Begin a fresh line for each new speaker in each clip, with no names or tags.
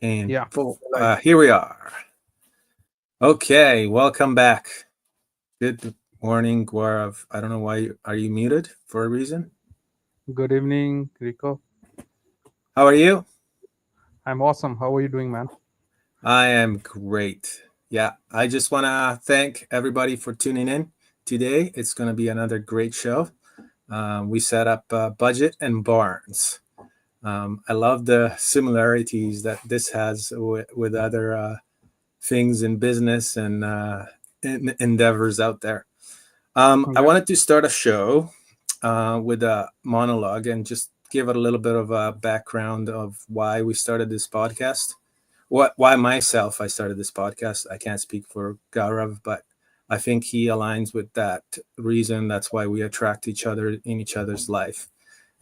And
Yeah, right.
here we are. Okay, welcome back. Good morning, Gaurav. I don't know why are you muted for a reason.
Good evening, Rico.
How are you?
I'm awesome. How are you doing, man?
I am great. Yeah, I just want to thank everybody for tuning in today. It's going to be another great show. We set up Budget and Barnes. I love the similarities that this has with other things in business and endeavors out there. I
Yeah,
wanted to start a show with a monologue and just give it a little bit of a background of why we started this podcast. Why myself I started this podcast. I can't speak for Gaurav, but I think he aligns with that reason. That's why we attract each other in each other's life.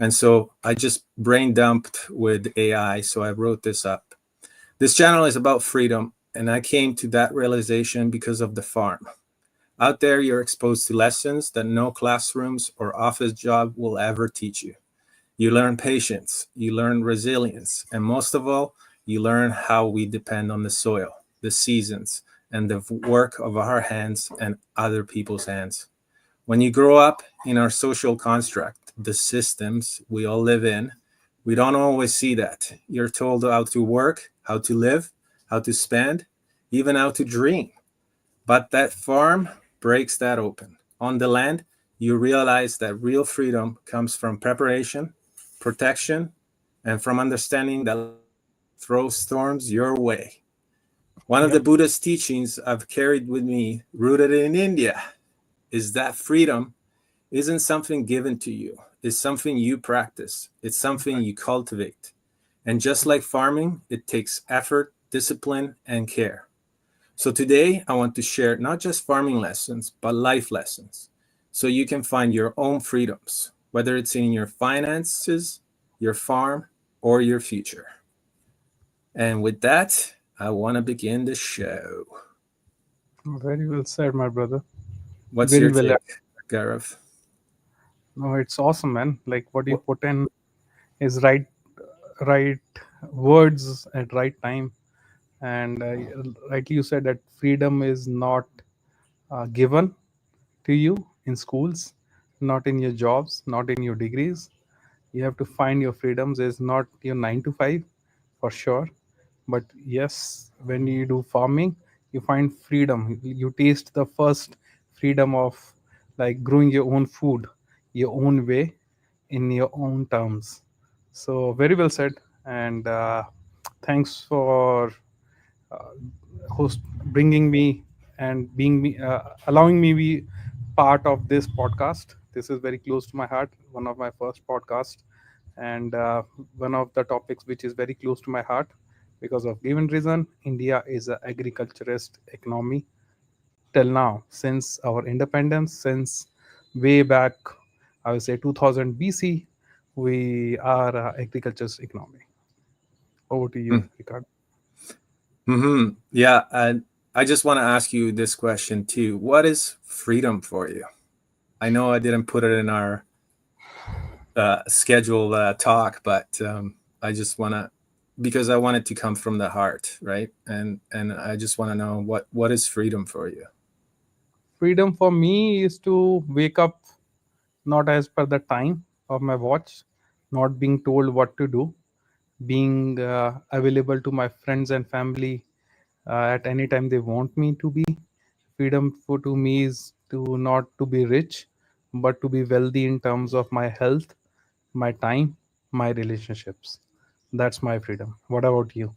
And so I just brain dumped with AI. So I wrote this up. This channel is about freedom, and I came to that realization because of the farm. Out there, you're exposed to lessons that no classrooms or office job will ever teach you. You learn patience, you learn resilience, and most of all, you learn how we depend on the soil, the seasons, and the work of our hands and other people's hands. When you grow up in our social construct, the systems we all live in, we don't always see that. You're told how to work, how to live, how to spend, even how to dream. But that farm breaks that open. On the land, you realize that real freedom comes from preparation, protection, and from understanding that throw storms your way. One of
yeah,
the Buddha's teachings I've carried with me, rooted in India, is that freedom isn't something given to you. It's something you practice. It's something
right.
you cultivate. And just like farming, it takes effort, discipline, and care. So today I want to share not just farming lessons, but life lessons. So you can find your own freedoms, whether it's in your finances, your farm, or your future. And with that, I want to begin the show.
Very well said, my brother.
What's
Very
your
well.
take, Gareth?
No, it's awesome, man. Like what you put in is right words at right time, and rightly you said that freedom is not given to you in schools, not in your jobs, not in your degrees. You have to find your freedoms. Is not your 9 to 5 for sure, but yes, when you do farming, you find freedom. You taste the first freedom of like growing your own food, your own way, in your own terms. So very well said, and thanks for uh, host bringing me and being me allowing me be part of this podcast. This is very close to my heart, one of my first podcasts, and one of the topics which is very close to my heart because of given reason. India is a agriculturist economy till now, since our independence, since way back, I would say 2000 BC. We are a agriculturist economy. Over to you, Ricardo.
Mm-hmm. Yeah, and I just want to ask you this question too. What is freedom for you? I know I didn't put it in our scheduled talk, but I just want to because I want it to come from the heart, right? And I just want to know what is freedom for you.
Freedom for me is to wake up not as per the time of my watch, not being told what to do, being available to my friends and family at any time they want me to be. Freedom for to me is to not to be rich, but to be wealthy in terms of my health, my time, my relationships. That's my freedom. What about you?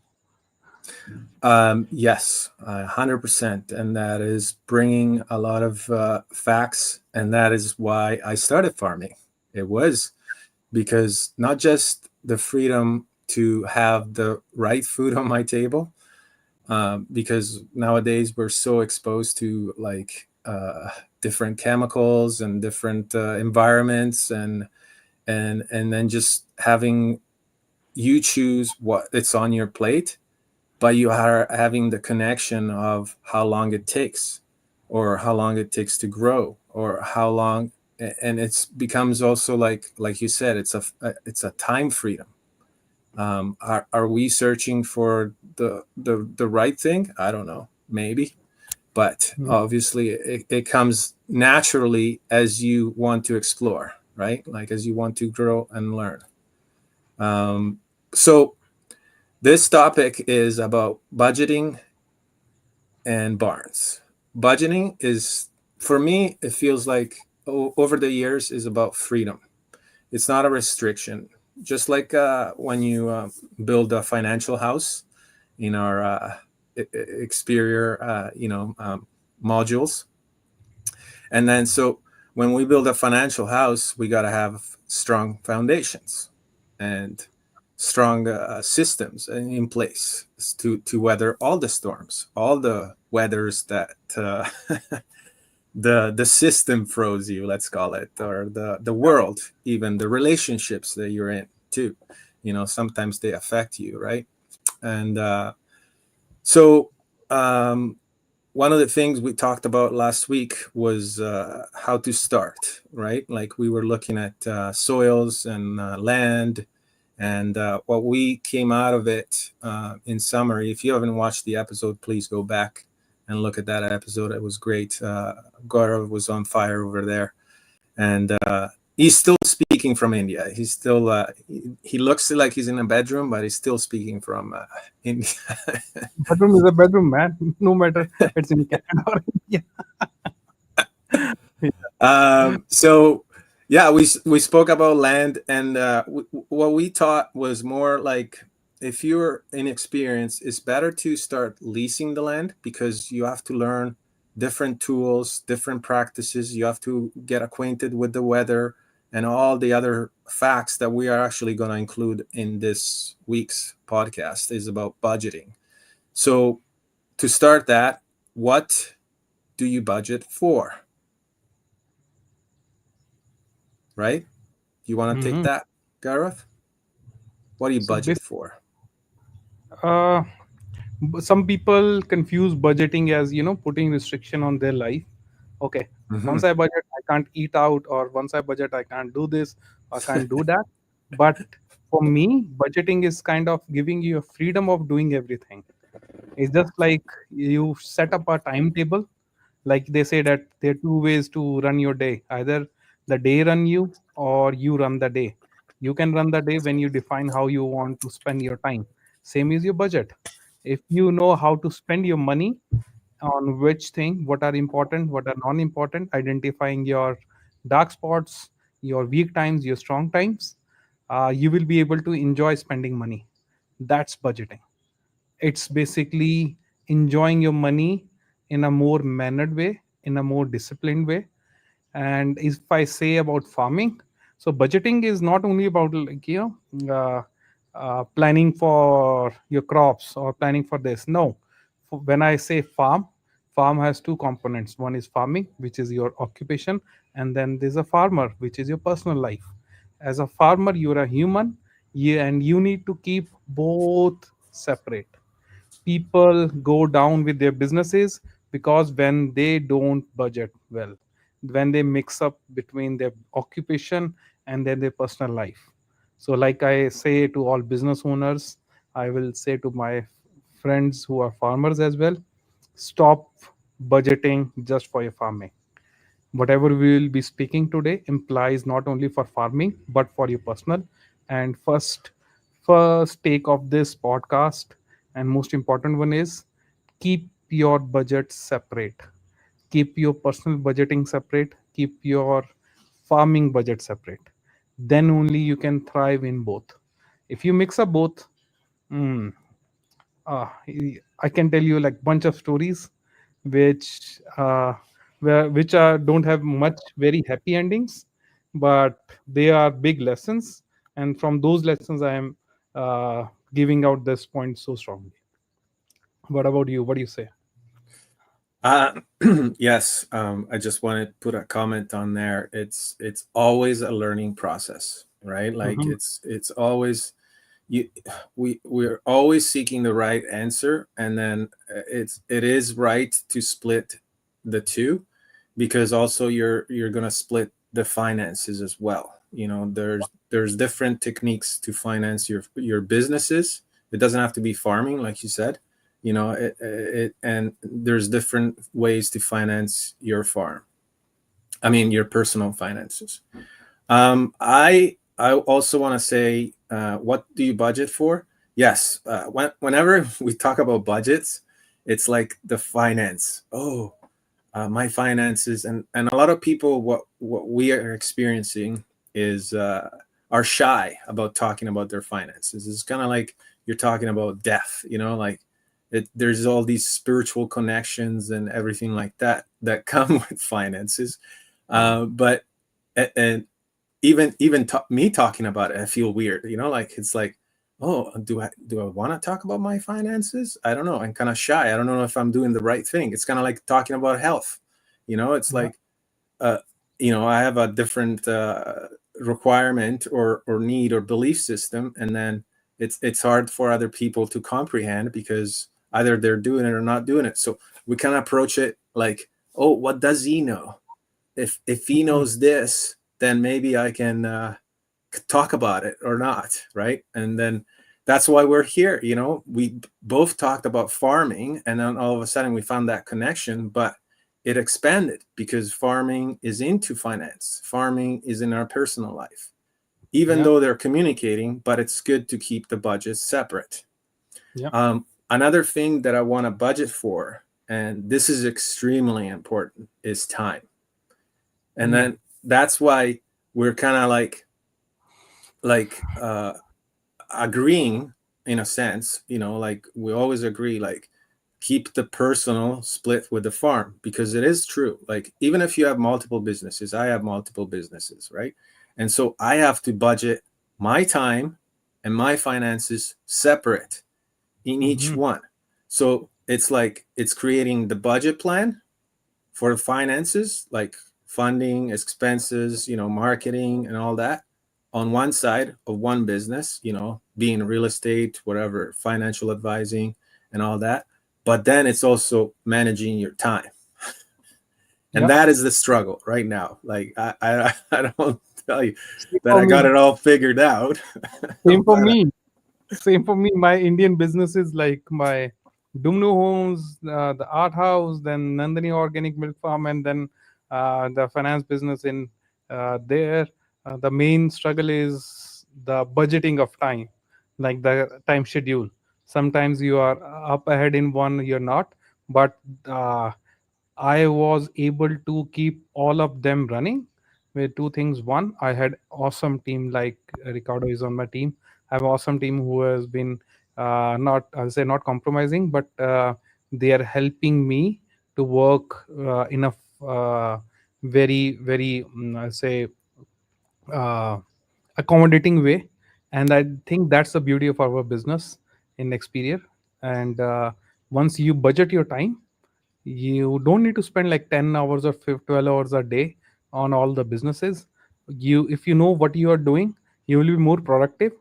Yes, 100%, and that is bringing a lot of facts, and that is why I started farming. It was because not just the freedom to have the right food on my table, because nowadays we're so exposed to like different chemicals and different environments, and then just having you choose what it's on your plate, but you are having the connection of how long it takes, or how long it takes to grow, or how long, and it's becomes also like you said, it's a time freedom. Are we searching for the right thing? I don't know, maybe, but
Mm.
obviously it comes naturally as you want to explore, right? Like as you want to grow and learn. So this topic is about budgeting and Barnes. Budgeting is, for me, it feels like over the years is about freedom. It's not a restriction. Just like when you build a financial house in our exterior, modules, and then so when we build a financial house, we got to have strong foundations and strong systems in place to weather all the storms, all the weathers that the system throws you, let's call it, or the world, even the relationships that you're in too. Sometimes they affect you, right? And so one of the things we talked about last week was how to start, right? Like we were looking at soils and land, and what we came out of it in summary. If you haven't watched the episode, please go back and look at that episode. It was great. Gaurav was on fire over there, and he's still speaking from India. He's still he looks like he's in a bedroom, but he's still speaking from India.
Bedroom is a bedroom, man. No matter it's in Canada or India.
So yeah, we spoke about land, and what we taught was more like, if you're inexperienced, it's better to start leasing the land, because you have to learn different tools, different practices. You have to get acquainted with the weather and all the other facts that we are actually going to include in this week's podcast is about budgeting. So to start that, what do you budget for? Right? You want to take
Mhm.
that, Gareth? What do you
So
budget for?
uh, some people confuse budgeting as putting restriction on their life. Okay,
Mm-hmm.
once I budget I can't eat out, or once I budget I can't do this, I can't do that. But for me, budgeting is kind of giving you a freedom of doing everything. It's just like you set up a timetable. Like they say that there are two ways to run your day: either the day run you, or you run the day. You can run the day when you define how you want to spend your time. Same is your budget. If you know how to spend your money on which thing, what are important, what are non-important, identifying your dark spots, your weak times, your strong times, you will be able to enjoy spending money. That's budgeting. It's basically enjoying your money in a more mannered way, in a more disciplined way. And if I say about farming, so budgeting is not only about planning for your crops or planning for this. No, when I say farm has two components. One is farming, which is your occupation, and then there's a farmer, which is your personal life. As a farmer, you're a human, and you need to keep both separate. People go down with their businesses because when they don't budget well, when they mix up between their occupation and then their personal life. So like I say to all business owners, I will say to my friends who are farmers as well, stop budgeting just for your farming. Whatever we will be speaking today implies not only for farming but for your personal. And first take of this podcast, and most important one is, keep your budget separate. Keep your personal budgeting separate, keep your farming budget separate. Then only you can thrive in both. If you mix up both, mm, uh, I can tell you like bunch of stories which which don't have much very happy endings, but they are big lessons. And from those lessons, I am giving out this point so strongly. What about you? What do you say?
Uh, yes, I just want to put a comment on there. It's always a learning process, right? Like
Mhm.
it's always you. We're always seeking the right answer, and then it is right to split the two, because also you're gonna split the finances as well. There's different techniques to finance your businesses It doesn't have to be farming, like you said. And there's different ways to finance your farm. I mean, your personal finances. I also want to say, what do you budget for? Yes, whenever we talk about budgets, it's like the finance. Oh, my finances, and a lot of people, what we are experiencing is are shy about talking about their finances. It's kind of like you're talking about death, like there's all these spiritual connections and everything like that come with finances. But and even me talking about it, I feel weird, like it's like, oh, do I want to talk about my finances? I don't know. I'm kind of shy. I don't know if I'm doing the right thing. It's kind of like talking about health. It's
Yeah.
like, I have a different requirement or need or belief system, and then it's hard for other people to comprehend because either they're doing it or not doing it. So we kind of approach it like, oh, what does he know? If he
Mhm.
knows this, then maybe I can talk about it or not, right? And then that's why we're here. We both talked about farming, and then all of a sudden we found that connection, but it expanded because farming is into finance. Farming is in our personal life, even
Yeah.
though they're communicating, but it's good to keep the budgets separate.
Yeah.
Another thing that I want to budget for, and this is extremely important, is time. And
Mm.
then that's why we're kind of like agreeing in a sense, like we always agree, like keep the personal split with the farm, because it is true. Like even if you have multiple businesses, I have multiple businesses, right? And so I have to budget my time and my finances separate in each
Mhm.
one. So it's like it's creating the budget plan for finances, like funding, expenses, marketing and all that on one side of one business, being real estate, whatever, financial advising and all that. But then it's also managing your time. And
Yeah.
that is the struggle right now. Like I don't tell you
Same
that
for
I got
me.
it all figured out.
Same for
but
me. Same for me. My Indian businesses like my Dumnu Homes, the Art House, then Nandini Organic Milk Farm, and then the finance business in there. The main struggle is the budgeting of time, like the time schedule. Sometimes you are up ahead in one, you're not. But I was able to keep all of them running with two things. One, I had awesome team like Ricardo is on my team. I have awesome team who has been not, I'll say not compromising, but they are helping me to work in a very, very, I'll say, uh, accommodating way. And I think that's the beauty of our business in Experia. And once you budget your time, you don't need to spend like 10 hours or 12 hours a day on all the businesses. If you know what you are doing, you will be more productive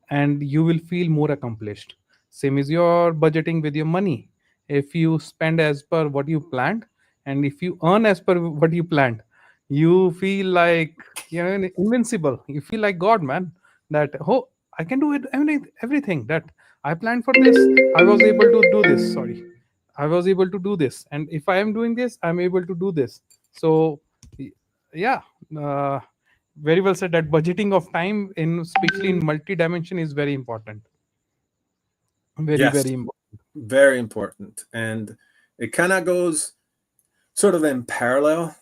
and you will feel more accomplished. Same as your budgeting with your money. If you spend as per what you planned, and if you earn as per what you planned, you feel like invincible. You feel like God, man. That, oh, I can do it, everything that I planned for this. I was able to do this. Sorry, I was able to do this, and if I am doing this, I'm able to do this. So, y- yeah, uh, very well said. That budgeting of time, in especially in multi-dimension, is very important. Very,
yes,
very important.
very important. And it kind of goes sort of in parallel.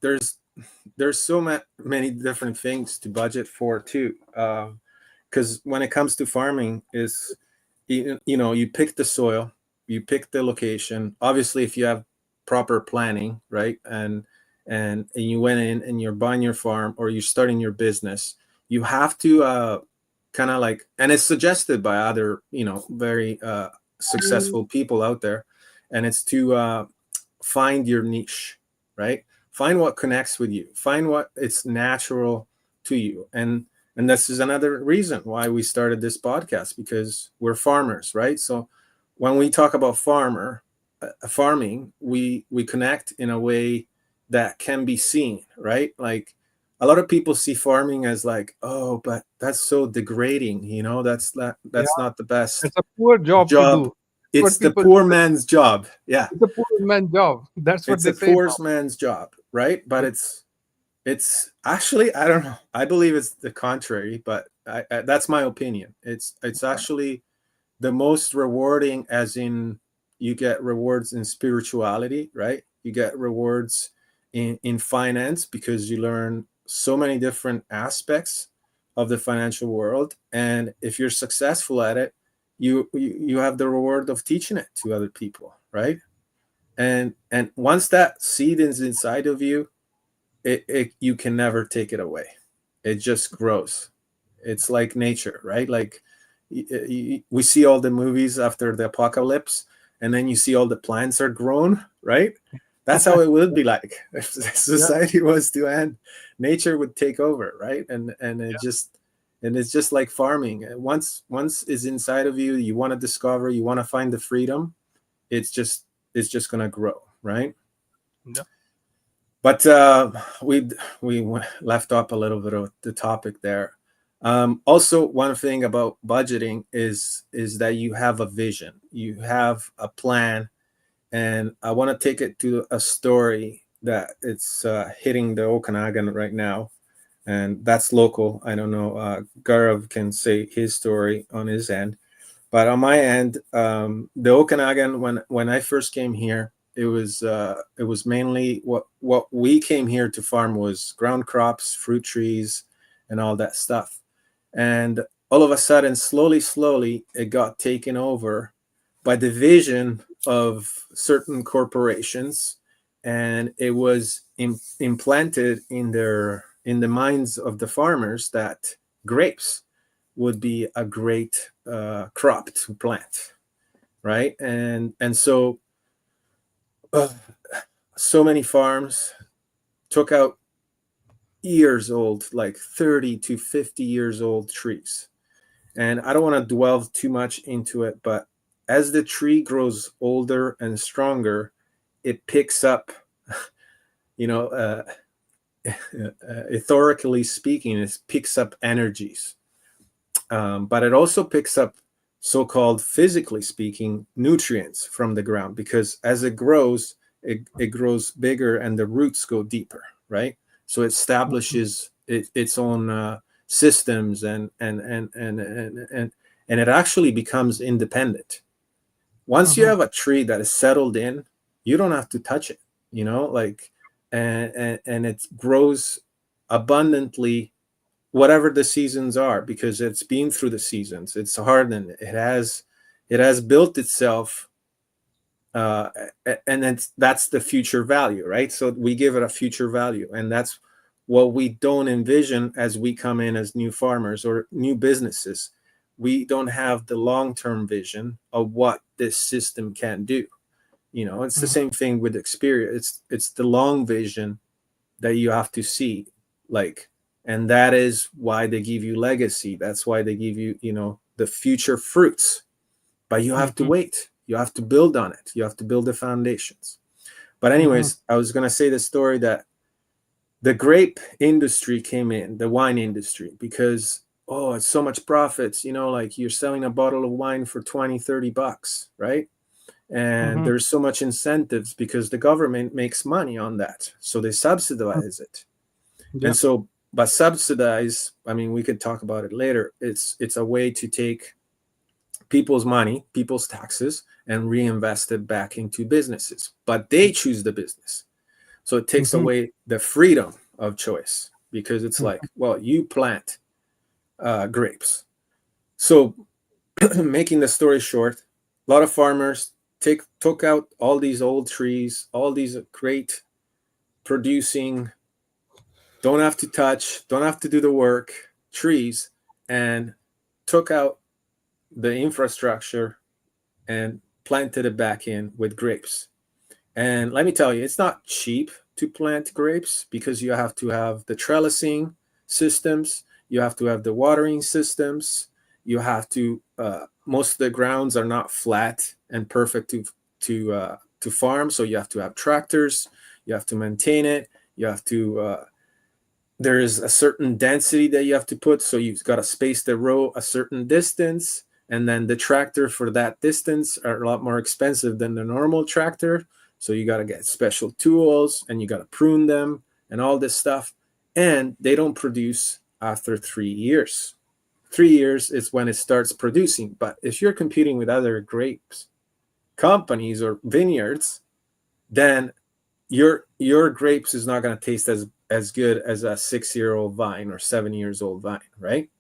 There's so many different things to budget for too. Because when it comes to farming, is you pick the soil, you pick the location. Obviously, if you have proper planning, right, and you went in and you're buying your farm or you're starting your business, you have to kind of like, and it's suggested by other very successful people out there, and it's to find your niche, right? Find what connects with you. Find what it's natural to you. And this is another reason why we started this podcast, because we're farmers, right? So when we talk about farming, we connect in a way that can be seen, right? Like a lot of people see farming as like, oh, but that's so degrading, that's
Yeah,
not the best
it's a poor job to
job.
do.
It's
What
the
people
poor
say.
man's job. Yeah,
It's a poor man's job. That's what
it's a
they say
poor
now.
man's job, right? But
Yeah.
it's actually, I don't know. I believe it's the contrary, but that's my opinion. It's actually the most rewarding, as in you get rewards in spirituality, right? You get rewards in finance because you learn so many different aspects of the financial world, and if you're successful at it, you have the reward of teaching it to other people, right? And once that seed is inside of you, it you can never take it away. It just grows. It's like nature, right? Like we see all the movies after the apocalypse, and then you see all the plants are grown, right? That's how it would be like if
Yeah.
society was to end. Nature would take over, right? And it's just like farming. Once it's inside of you, you want to discover, you want to find the freedom. It's just it's just gonna grow, right?
Yeah.
But we left up a little bit of the topic there. Also, one thing about budgeting is that you have a vision, you have a plan, and I want to take it to a story that it's hitting the Okanagan right now, and that's local. I don't know. Gaurav can say his story on his end, but on my end, the Okanagan, when I first came here, it was mainly what we came here to farm was ground crops, fruit trees, and all that stuff. And all of a sudden, slowly, it got taken over by the vision of certain corporations, and it was implanted in the minds of the farmers that grapes would be a great crop to plant, right? And so uh, so many farms took out years old, like 30 to 50 years old trees. And I don't want to dwell too much into it, but as the tree grows older and stronger, it picks up, you know, ethorically speaking, it picks up energies. But it also picks up so-called physically speaking nutrients from the ground, because as it grows, it grows bigger and the roots go deeper, right? So it establishes its own systems, and it actually becomes independent. Once you
Mhm.
have a tree that is settled in, you don't have to touch it, like, and it grows abundantly whatever the seasons are, because it's been through the seasons, it's hardened, it has built itself, uh, and that's the future value, right? So we give it a future value, and that's what we don't envision as we come in as new farmers or new businesses. We don't have the long-term vision of what this system can do. It's the
Mhm.
same thing with experience. It's the long vision that you have to see, like, and that is why they give you legacy. That's why they give you, the future fruits. But you have to
Mhm.
wait, you have to build on it, you have to build the foundations. But
Mhm.
anyways, I was going to say the story that the grape industry came in, the wine industry, because, oh, it's so much profits, like you're selling a bottle of wine for 20-30 bucks, right? And
Mhm.
there's so much incentives because the government makes money on that, so they subsidize it.
Yeah.
And so, but subsidize, I mean, we could talk about it later. It's a way to take people's money, people's taxes, and reinvest it back into businesses. But they choose the business. So it takes
Mhm.
away the freedom of choice, because it's
Mhm.
like, well, you plant grapes. So making the story short, a lot of farmers took out all these old trees, all these great producing, don't have to touch, don't have to do the work trees, and took out the infrastructure and planted it back in with grapes. And let me tell you, it's not cheap to plant grapes, because you have to have the trellising systems, you have to have the watering systems, you have to. Most of the grounds are not flat and perfect to farm, so you have to have tractors, you have to maintain it, you have to there is a certain density that you have to put. So you've got to space the row a certain distance. And then the tractor for that distance are a lot more expensive than the normal tractor. So you got to get special tools and you got to prune them and all this stuff. And they don't produce after 3 years. 3 years is when it starts producing. But if you're competing with other grapes companies or vineyards, then your grapes is not going to taste as good as a 6-year-old vine or 7 years old vine, right?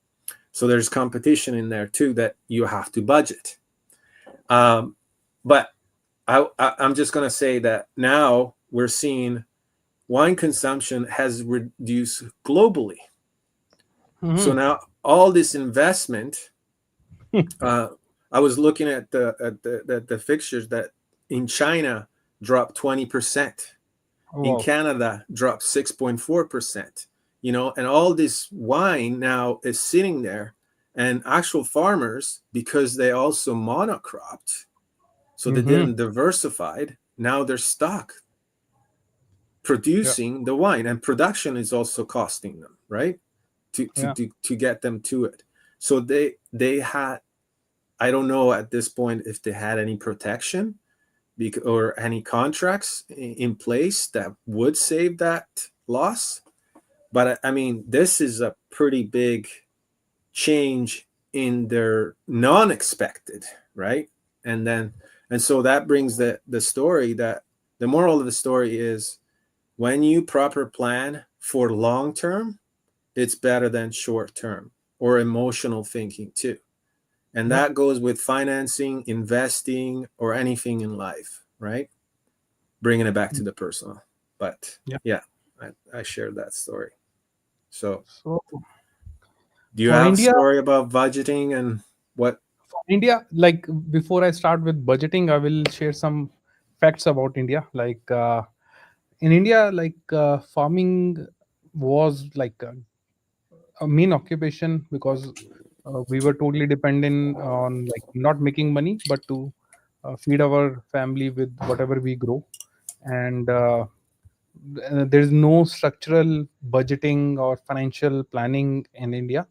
So there's competition in there too that you have to budget. But I'm just going to say that now we're seeing wine consumption has reduced globally. So now all this investment, I was looking at the fixtures that in China dropped 20%. In Canada, dropped 6.4%. And all this wine now is sitting there, and actual farmers, because they also monocropped, so they didn't diversified. Now they're stuck producing the wine, and production is also costing them, right? To get them to it. So they had, I don't know at this point if they had any protection or any contracts in place that would save that loss. But I mean, this is a pretty big change in their non-expected, right? And so that brings the story that the moral of the story is when you proper plan for long term, it's better than short term or emotional thinking too. And that goes with financing, investing, or anything in life, right? Bringing it back to the personal. But yeah, I shared that story. So do you have
India,
a story about budgeting and what?
for India, like before I start with budgeting, I will share some facts about India. Like in India, like farming was like a main occupation because we were totally dependent on like not making money but to feed our family with whatever we grow. And there's no structural budgeting or financial planning in India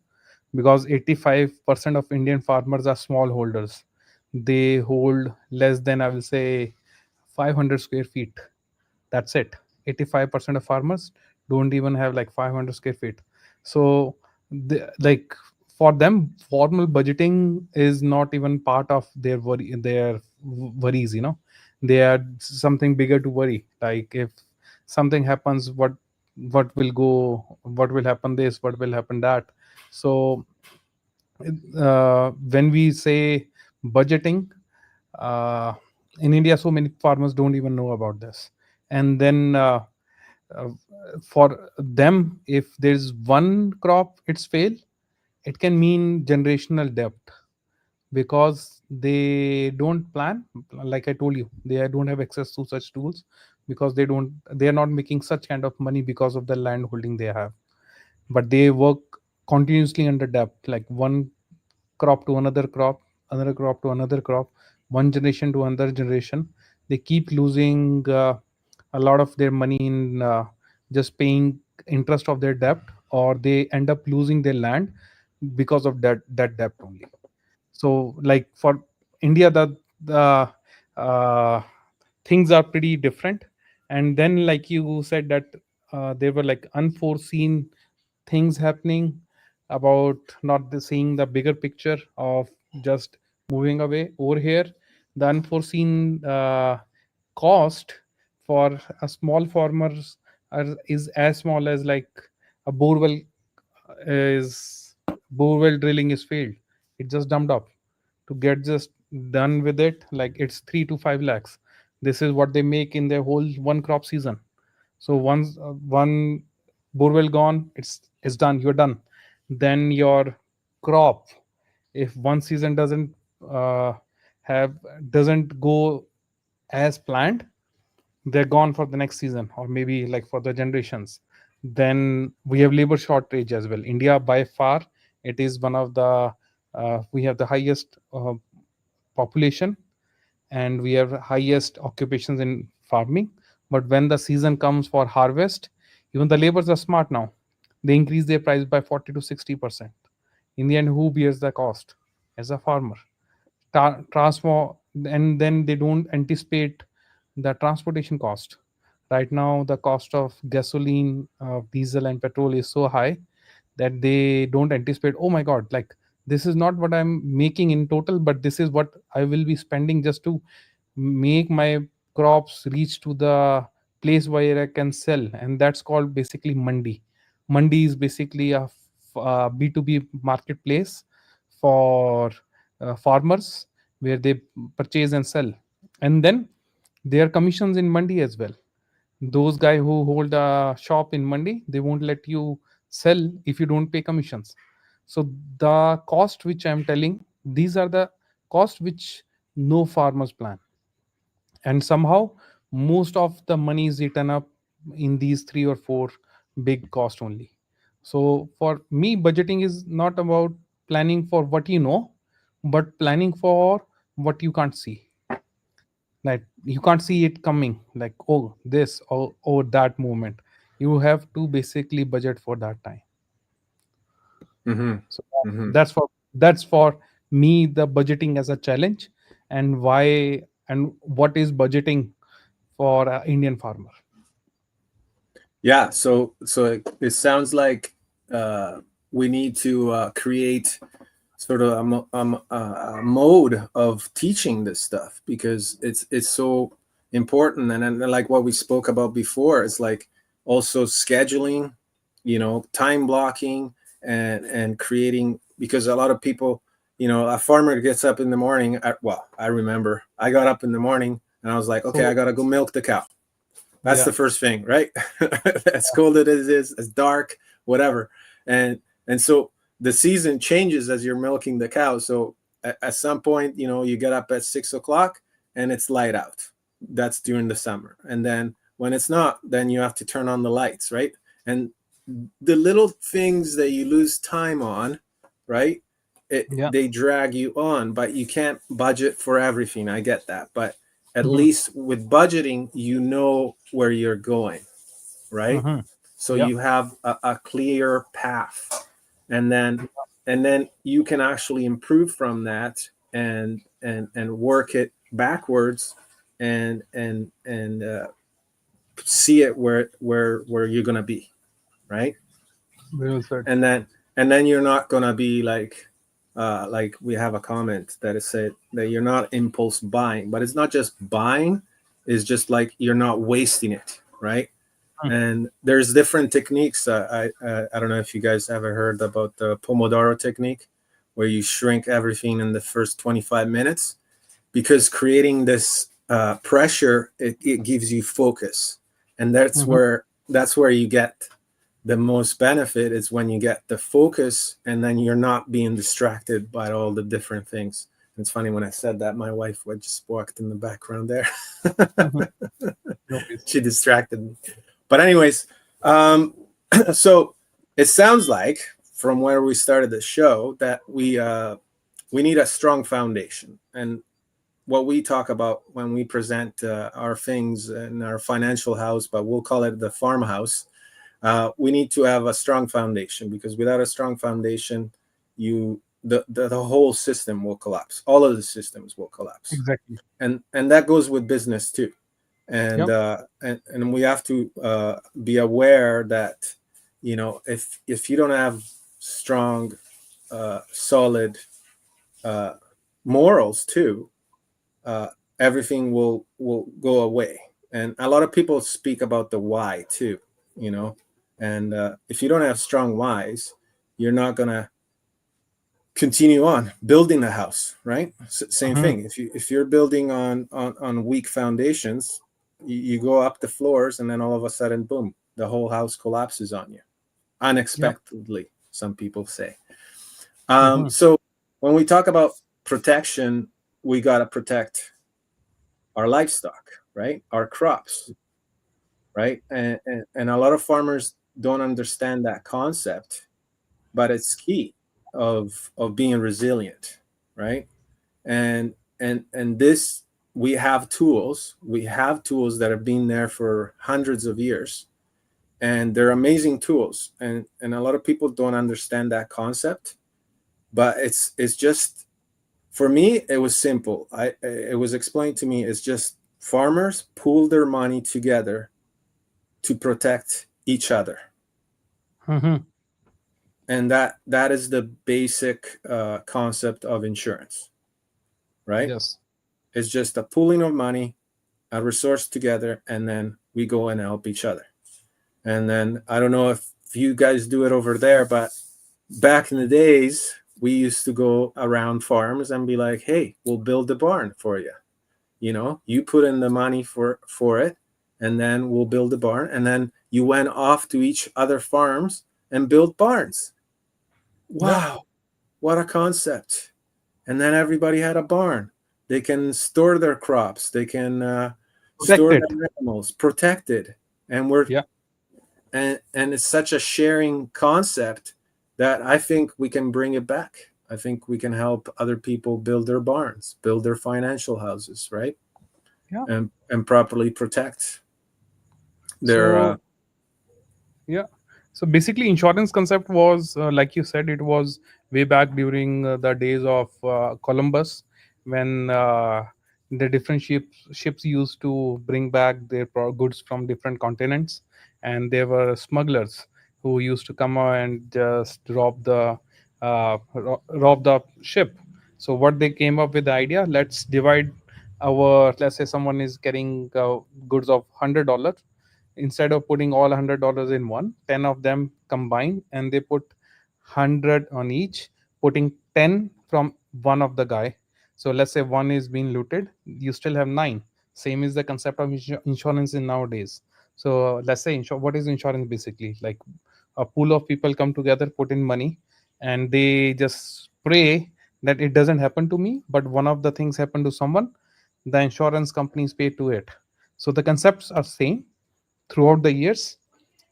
because 85% of Indian farmers are smallholders. They hold less than, I will say, 500 square feet. That's it. 85% of farmers don't even have like 500 square feet. So like for them, formal budgeting is not even part of their worries, they had something bigger to worry. Like if something happens, what will happen this, what will happen that. So when we say budgeting, uh, in India, so many farmers don't even know about this. And then uh, for them, if there's one crop it's fail, it can mean generational debt because they don't plan. Like I told you, they don't have access to such tools because they are not making such kind of money because of the land holding they have, but they work continuously under debt, like one crop to another crop, another crop to another crop, one generation to another generation. They keep losing a lot of their money in just paying interest of their debt, or they end up losing their land because of that debt only. So like for India, the uh, things are pretty different. And then like you said that there were like unforeseen things happening about not seeing the bigger picture of just moving away over here. The unforeseen cost for a small farmers is as small as like a is borewell drilling is failed. It just dumped up to get just done with it. Like it's 3 to 5 lakhs. This is what they make in their whole one crop season. So once one borewell gone, it's done. You're done. Then your crop, if one season uh, have doesn't go as planned, they're gone for the next season or maybe like for the generations. Then we have labor shortage as well. India by far, it is one of the we have the highest population, and we have highest occupations in farming. But when the season comes for harvest, even the laborers are smart now. they increase their price by 40 to 60%. In the end, who bears the cost? As a farmer. Transform, and then they don't anticipate the transportation cost. Right now, the cost of gasoline, diesel, and petrol is so high that they don't anticipate, oh my god, like this is not what I'm making in total, but this is what I will be spending just to make my crops reach to the place where I can sell. And that's called basically mandi. Mandi is basically a B2B marketplace for farmers, where they purchase and sell. And then there are commissions in mandi as well. Those guys who hold a shop in mandi, they won't let you sell if you don't pay commissions. So the cost which I'm telling, these are the cost which no farmers plan. And somehow most of the money is eaten up in these three or four big cost only. So for me, budgeting is not about planning for what you know, but planning for what you can't see. Like you can't see it coming, like, oh, this or that moment. You have to basically budget for that time.
Mm-hmm.
So
Mm-hmm.
that's for me the budgeting as a challenge, and why and what is budgeting for an Indian farmer.
Yeah. So it sounds like we need to create sort of a mode of teaching this stuff, because it's so important. And then, like what we spoke about before, it's like also scheduling, time blocking, and creating, because a lot of people, a farmer gets up in the morning. Well, I remember I got up in the morning and I was like, okay, I
So
gotta go milk the cow. That's
yeah.
the first thing, right? As cold as it is, as dark, whatever. And so the season changes as you're milking the cow. So at some point, you get up at 6 o'clock and it's light out. That's during the summer. And then when it's not, then you have to turn on the lights, right? And the little things that you lose time on, right?
Yeah.
They drag you on, but you can't budget for everything. I get that. But at
Hmm.
least with budgeting, you know where you're going, right?
Hmm.
So
Yeah.
you have a clear path, and then you can actually improve from that, and work it backwards, and see it where you're gonna be, right?
Very well said.
And then you're not gonna be like we have a comment that it said that you're not impulse buying, but it's not just buying, it's just like you're not wasting it, right?
Mm.
And there's different techniques. I don't know if you guys ever heard about the Pomodoro technique, where you shrink everything in the first 25 minutes, because creating this pressure, it gives you focus, and
Mhm.
that's where you get the most benefit, is when you get the focus, and then you're not being distracted by all the different things. It's funny, when I said that, my wife would just walked in the background there.
Mhm. No worries.
She distracted me. But anyways, um, so it sounds like, from where we started the show, that we need a strong foundation. And what we talk about when we present our things in our financial house, but we'll call it the farmhouse. We need to have a strong foundation, because without a strong foundation, the whole system will collapse. All of the systems will collapse,
Exactly.
and that goes with business too. And
Yep.
and we have to be aware that, if you don't have strong, solid uh, morals too, uh, everything will go away. And a lot of people speak about the why too, and if you don't have strong whys, you're not gonna continue on building the house, right? Same
Mhm.
thing. If you're building on weak foundations, you go up the floors, and then all of a sudden, boom, the whole house collapses on you
Yep.
unexpectedly, some people say.
Mhm.
So when we talk about protection, we got to protect our livestock, right? Our crops, right? And a lot of farmers don't understand that concept, but it's key of being resilient, right? And this, we have tools that have been there for hundreds of years, and they're amazing tools, and a lot of people don't understand that concept. But it's just, for me it was simple. It was explained to me, it's just farmers pool their money together to protect each other.
Hmm.
And that is the basic concept of insurance, right?
Yes.
It's just a pooling of money, a resource together, and then we go and help each other. And then I don't know if you guys do it over there, but back in the days, we used to go around farms and be like, "Hey, we'll build the barn for you. You put in the money for it, and then we'll build the barn." And then you went off to each other farms and built barns.
Yeah.
Wow, what a concept! And then everybody had a barn. They can store their crops. They can
Protect
store
it.
their animals, protected. And we're
Yeah.
and it's such a sharing concept that I think we can bring it back. I think we can help other people build their barns, build their financial houses, right?
Yeah.
And properly protect their
So yeah. So basically, insurance concept was, like you said, it was way back during the days of Columbus, when the different ships used to bring back their goods from different continents, and there were smugglers who used to come and just rob the ship. So what they came up with the idea: let's divide our, let's say someone is carrying goods of $100. Instead of putting all $100 in one, 10 of them combine and they put 100 on each, putting 10 from one of the guy. So let's say one is being looted, you still have nine. Same is the concept of insurance in nowadays. So let's say what is insurance? Basically like a pool of people come together, put in money, and they just pray that it doesn't happen to me, but one of the things happen to someone, the insurance companies pay to it. So the concepts are same throughout the years,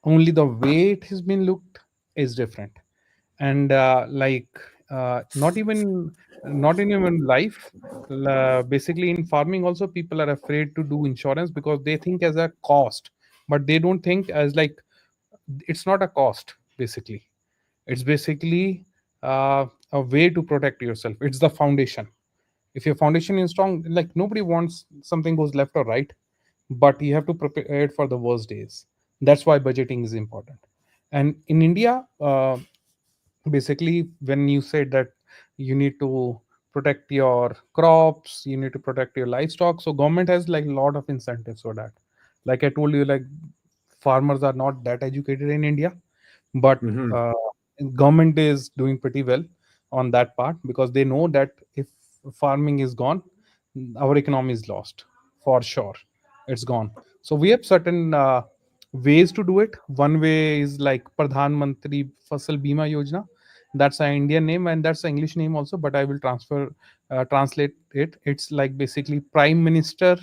only the way it has been looked is different. And not in even life, basically in farming also, people are afraid to do insurance because they think as a cost, but they don't think as like, it's not a cost. Basically it's basically a way to protect yourself. It's the foundation. If your foundation is strong, like nobody wants something goes left or right, but you have to prepare it for the worst days. That's why budgeting is important. And in India, basically when you said that you need to protect your crops, you need to protect your livestock, so government has like a lot of incentives for that. Like I told you, like farmers are not that educated in India, but
Mhm.
government is doing pretty well on that part, because they know that if farming is gone, our economy is lost for sure. It's gone. So we have certain ways to do it. One way is like Pradhan Mantri Fasal Bima Yojana. That's an Indian name and that's an English name also, but I will translate it. It's like basically Prime Minister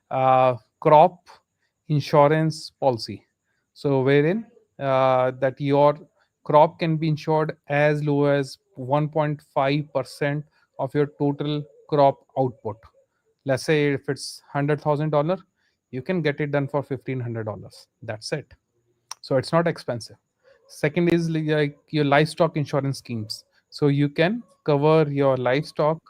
crop insurance policy. So wherein that your crop can be insured as low as 1.5% of your total crop output. Let's say if it's $100,000, you can get it done for $1,500. That's it. So it's not expensive. Second is like your livestock insurance schemes. So you can cover your livestock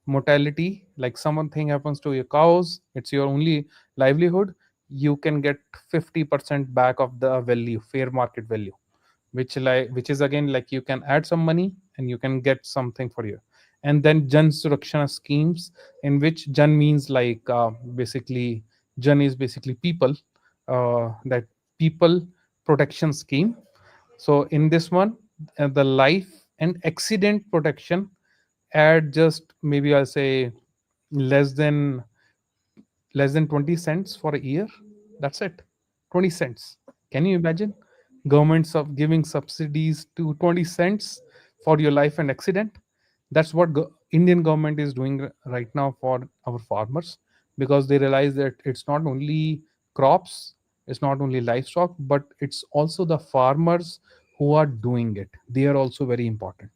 mortality, like something happens to your cows, it's your only livelihood, you can get 50% back of the value, fair market value, which is again like you can add some money and you can get something for you. And then Jan Surakshana schemes, in which Jan means like basically Jan is basically people, that people protection scheme. So in this one, the life and accident protection at just maybe I'll say less than less than 20 cents for a year. That's it. 20 cents. Can you imagine governments of giving subsidies to 20 cents for your life and accident? That's what Indian government is doing right now for our farmers, because they realize that it's not only crops, it's not only livestock, but it's also the farmers who are doing it. They are also very important.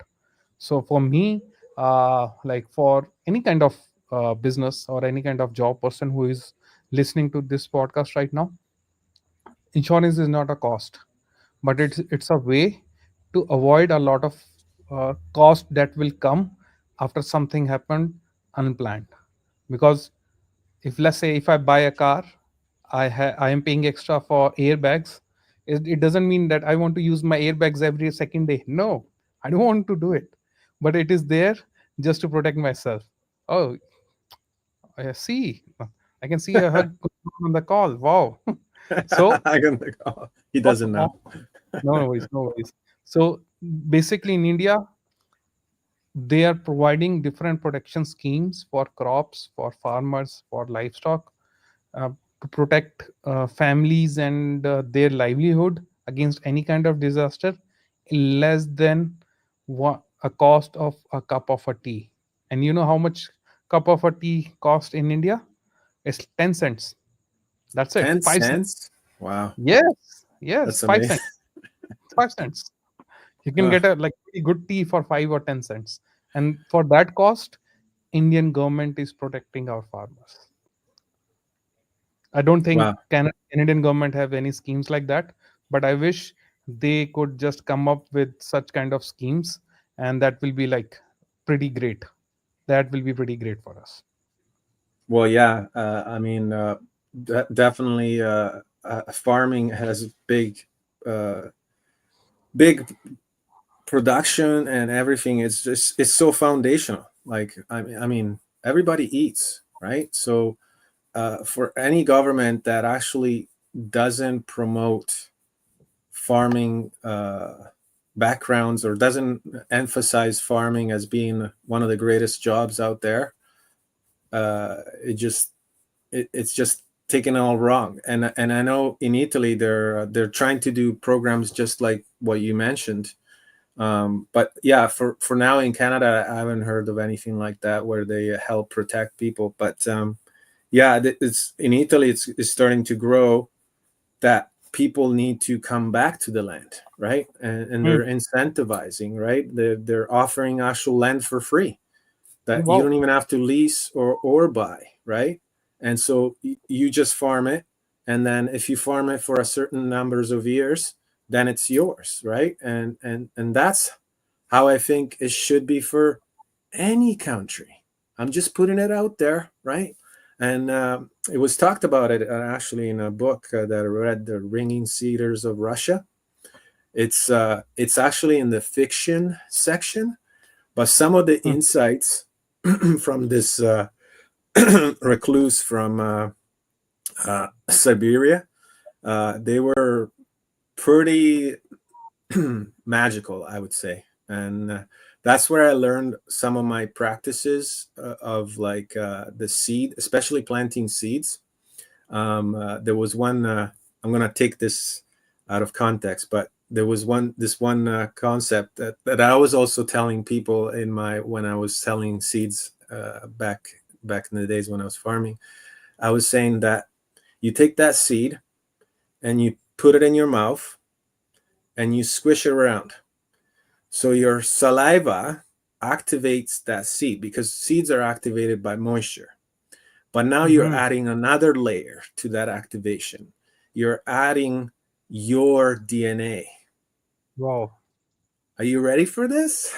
So for me, like for any kind of business or any kind of job person who is listening to this podcast right now, insurance is not a cost, but it's a way to avoid a lot of cost that will come after something happened unplanned. Because if, let's say, if I buy a car, I am paying extra for airbags. It doesn't mean that I want to use my airbags every second day. No, I don't want to do it, but it is there just to protect myself. Oh, I see. I can see a hug on the call. Wow. So
I can he doesn't know.
no worries, no worries. So basically, in India, they are providing different protection schemes for crops, for farmers, for livestock, to protect families and their livelihood against any kind of disaster, less than a cost of a cup of a tea. And you know how much cup of a tea cost in India? It's 10 cents. That's it.
10
5 cents.
cents? Wow,
Yes, yes,
that's
5
amazing.
cents. 5 cents. You can
Uh,
get a like pretty good tea for 5 or 10 cents. And for that cost, Indian government is protecting our farmers. I don't think
wow.
Canadian government have any schemes like that, but I wish they could just come up with such kind of schemes, and that will be like pretty great. That will be pretty great for us.
Well, yeah. I mean, definitely, farming has uh, big production and everything. It's so foundational. Like, I mean, everybody eats, right? So, for any government that actually doesn't promote farming backgrounds or doesn't emphasize farming as being one of the greatest jobs out there, it's just taken all wrong. And I know in Italy they're trying to do programs just like what you mentioned. But yeah, for now in Canada, I haven't heard of anything like that where they help protect people. But yeah, it's in Italy. It's starting to grow that people need to come back to the land, right? And
Hmm.
they're incentivizing, right? They're offering actual land for free that you
Wow.
don't even have to lease or buy, right? And so you just farm it, and then if you farm it for a certain numbers of years, then it's yours, right? And that's how I think it should be for any country. I'm just putting it out there, right? And it was talked about it actually in a book that I read, "The Ringing Cedars of Russia." It's actually in the fiction section, but some of the
Hmm.
insights from this recluse from Siberia, they were pretty magical, I would say. And that's where I learned some of my practices of like the seed, especially planting seeds. There was one, I'm going to take this out of context, but there was this one concept that I was also telling people when I was selling seeds back in the days when I was farming. I was saying that you take that seed and you put it in your mouth and you squish it around. So your saliva activates that seed because seeds are activated by moisture. But now you're
Hmm.
adding another layer to that activation. You're adding your DNA.
Wow.
Are you ready for this?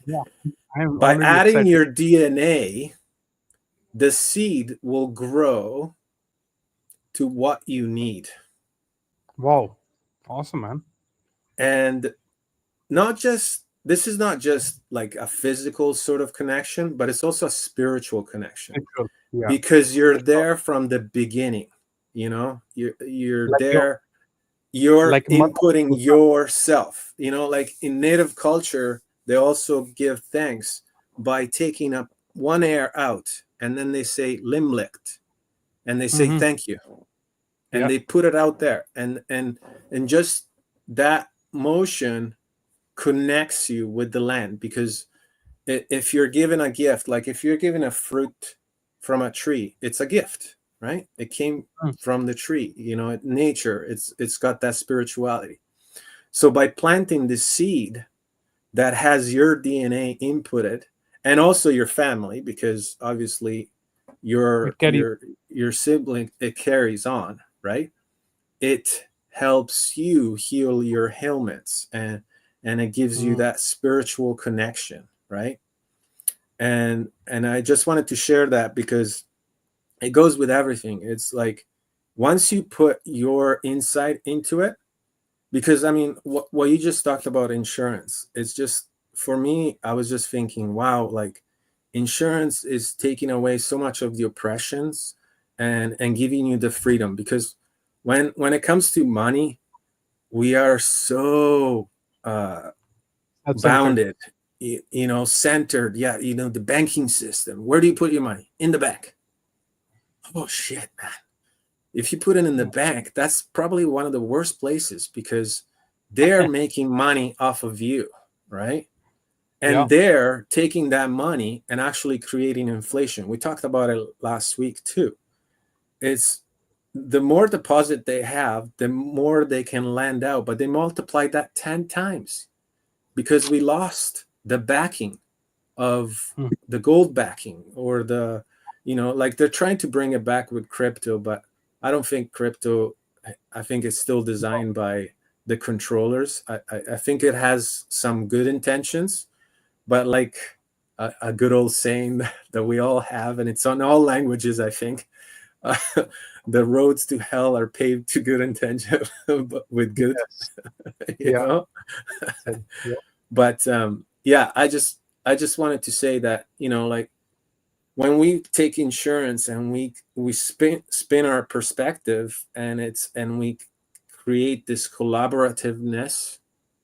Yeah. I'm
By
already
adding
excited.
your DNA, the seed will grow to what you need.
Wow. Awesome, man.
And not just this is not just like a physical sort of connection, but it's also a spiritual connection
Ritual. Yeah.
because you're there from the beginning. You're
Like your
there, you're
like Mother
inputting
Teresa.
yourself. Like in native culture, they also give thanks by taking up one air out, and then they say limlicht, and they say
Hmm.
thank you, and
Yeah.
they put it out there, and just that motion connects you with the land. Because if you're given a gift, like if you're given a fruit from a tree, it's a gift, right? It came
Hmm.
from the tree. Nature, it's got that spirituality. So by planting the seed that has your DNA inputted, and also your family, because obviously your
It carries.
your your sibling, it carries on, right? it helps you heal your ailments, and it gives you
Mm.
that spiritual connection, right? And I just wanted to share that because it goes with everything. It's like once you put your insight into it, because I mean, what you just talked about insurance, it's just, for me, I was just thinking, wow, like insurance is taking away so much of the oppressions and giving you the freedom. Because when it comes to money, we are so
That's centered.
bounded, centered. Yeah, the banking system. Where do you put your money? In the bank. Oh shit, man. If you put it in the bank, that's probably one of the worst places, because they're making money off of you, right?
Yeah.
And they're taking that money and actually creating inflation. We talked about it last week too. It's the more deposit they have, the more they can lend out, but they multiply that 10 times because we lost the backing of
Mm.
the gold backing, or like they're trying to bring it back with crypto, but I don't think crypto, I think it's still designed by the controllers. I think it has some good intentions, but like a good old saying that we all have, and it's on all languages, I think. uh, the roads to hell are paved to good intention, but with good,
Yes.
you
Yeah.
know.
Said. Yeah.
But yeah, I just wanted to say that, like when we take insurance and we spin our perspective, and we create this collaborativeness,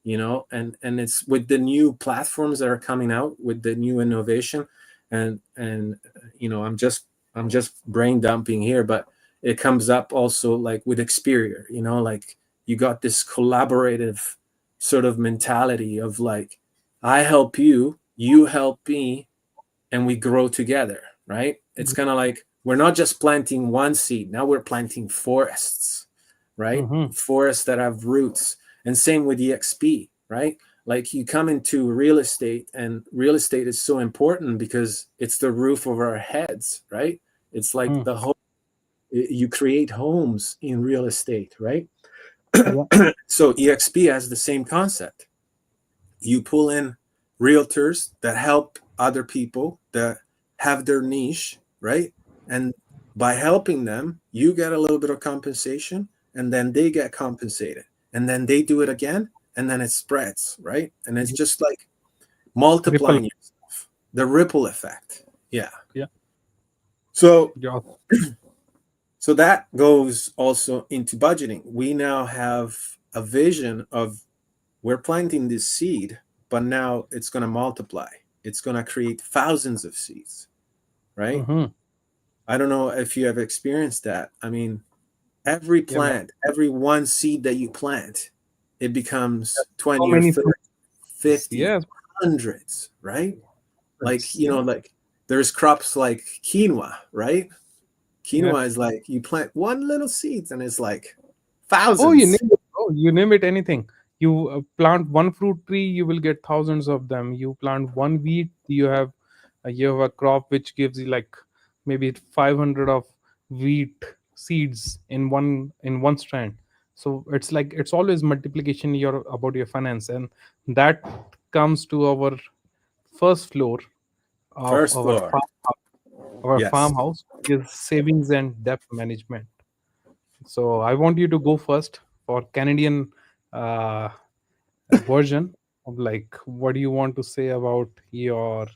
and it's with the new platforms that are coming out with the new innovation, and I'm just brain dumping here, but it comes up also like with Experior, like you got this collaborative sort of mentality of like, I help you, you help me, and we grow together, right? It's kind of like we're not just planting one seed, now we're planting forests, right?
Mm-hmm.
Forests that have roots. And same with EXP, right? Like you come into real estate, and real estate is so important because it's the roof over our heads, right? It's like
Mm.
the whole, you create homes in real estate, right?
Yeah.
So EXP has the same concept. You pull in realtors that help other people that have their niche, right? And by helping them, you get a little bit of compensation, and then they get compensated, and then they do it again, and then it spreads, right? And it's just like
Ripple.
multiplying yourself, the ripple effect. Yeah.
Yeah.
So
Yeah.
so that goes also into budgeting. We now have a vision of, we're planting this seed, but now it's going to multiply. It's going to create thousands of seeds, right?
Mm-hmm.
I don't know if you have experienced that. I mean, every
Yeah, man.
plant, every one seed that you plant, it becomes
So
20 or
many
30,
fruits.
50,
Yes.
hundreds, right? Like,
Yeah.
like there's crops like quinoa, right?
Yeah.
Quinoa is like you plant one little seeds and it's like
Oh, you
thousands.
name it. Oh, you name it. Anything. You plant one fruit tree, you will get thousands of them. You plant one wheat, you have a crop which gives you like maybe 500 of wheat seeds in one strand. So it's like it's always multiplication your about your finance, and that comes to our first floor of
First floor.
our
Yes.
farmhouse is savings and debt management. So I want you to go first for Canadian uh, version of like what do you want to say about your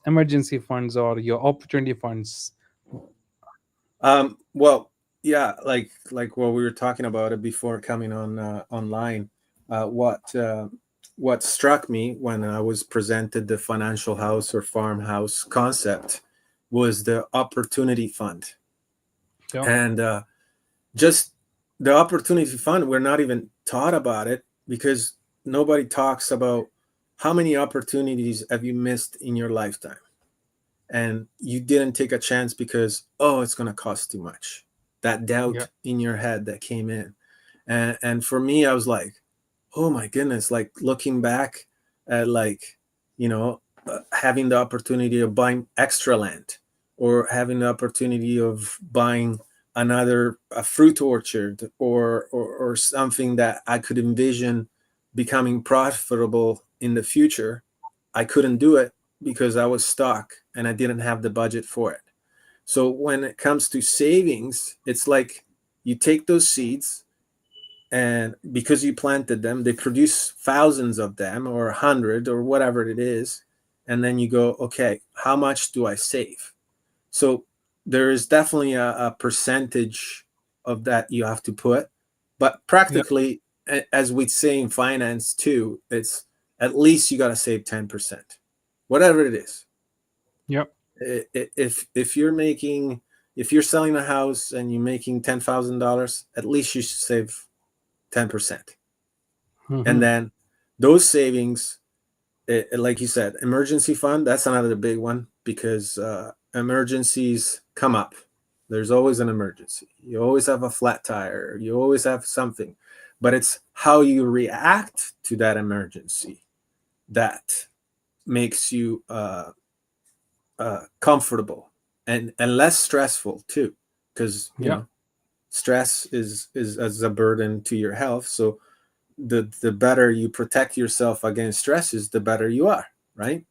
emergency funds or your opportunity funds?
Well, yeah, like what we were talking about it before coming on online. What struck me when I was presented the financial house or farmhouse concept was the opportunity fund,
Yeah.
and just the opportunity fund. We're not even taught about it because nobody talks about how many opportunities have you missed in your lifetime, and you didn't take a chance because, oh, it's going to cost too much. That
Yeah.
doubt in your head that came in. And for me, I was like, oh my goodness, like looking back at like, having the opportunity of buying extra land, or having the opportunity of buying a fruit orchard or something that I could envision becoming profitable in the future, I couldn't do it because I was stuck and I didn't have the budget for it. So when it comes to savings, it's like you take those seeds, and because you planted them, they produce thousands of them or 100 or whatever it is. And then you go, okay, how much do I save? So there is definitely a percentage of that you have to put, but
Yeah.
practically, as we say in finance too, it's at least you got to save 10%, whatever it is.
Yep.
If you're making, if you're selling a house and you're making $10,000, at least you should save 10%. And then those savings, like you said, emergency fund, that's another big one, because emergencies come up. There's always an emergency. You always have a flat tire. You always have something. But it's how you react to that emergency that makes you comfortable and less stressful too, because you
Yeah.
know stress is as a burden to your health. So the better you protect yourself against stresses, the better you are, right?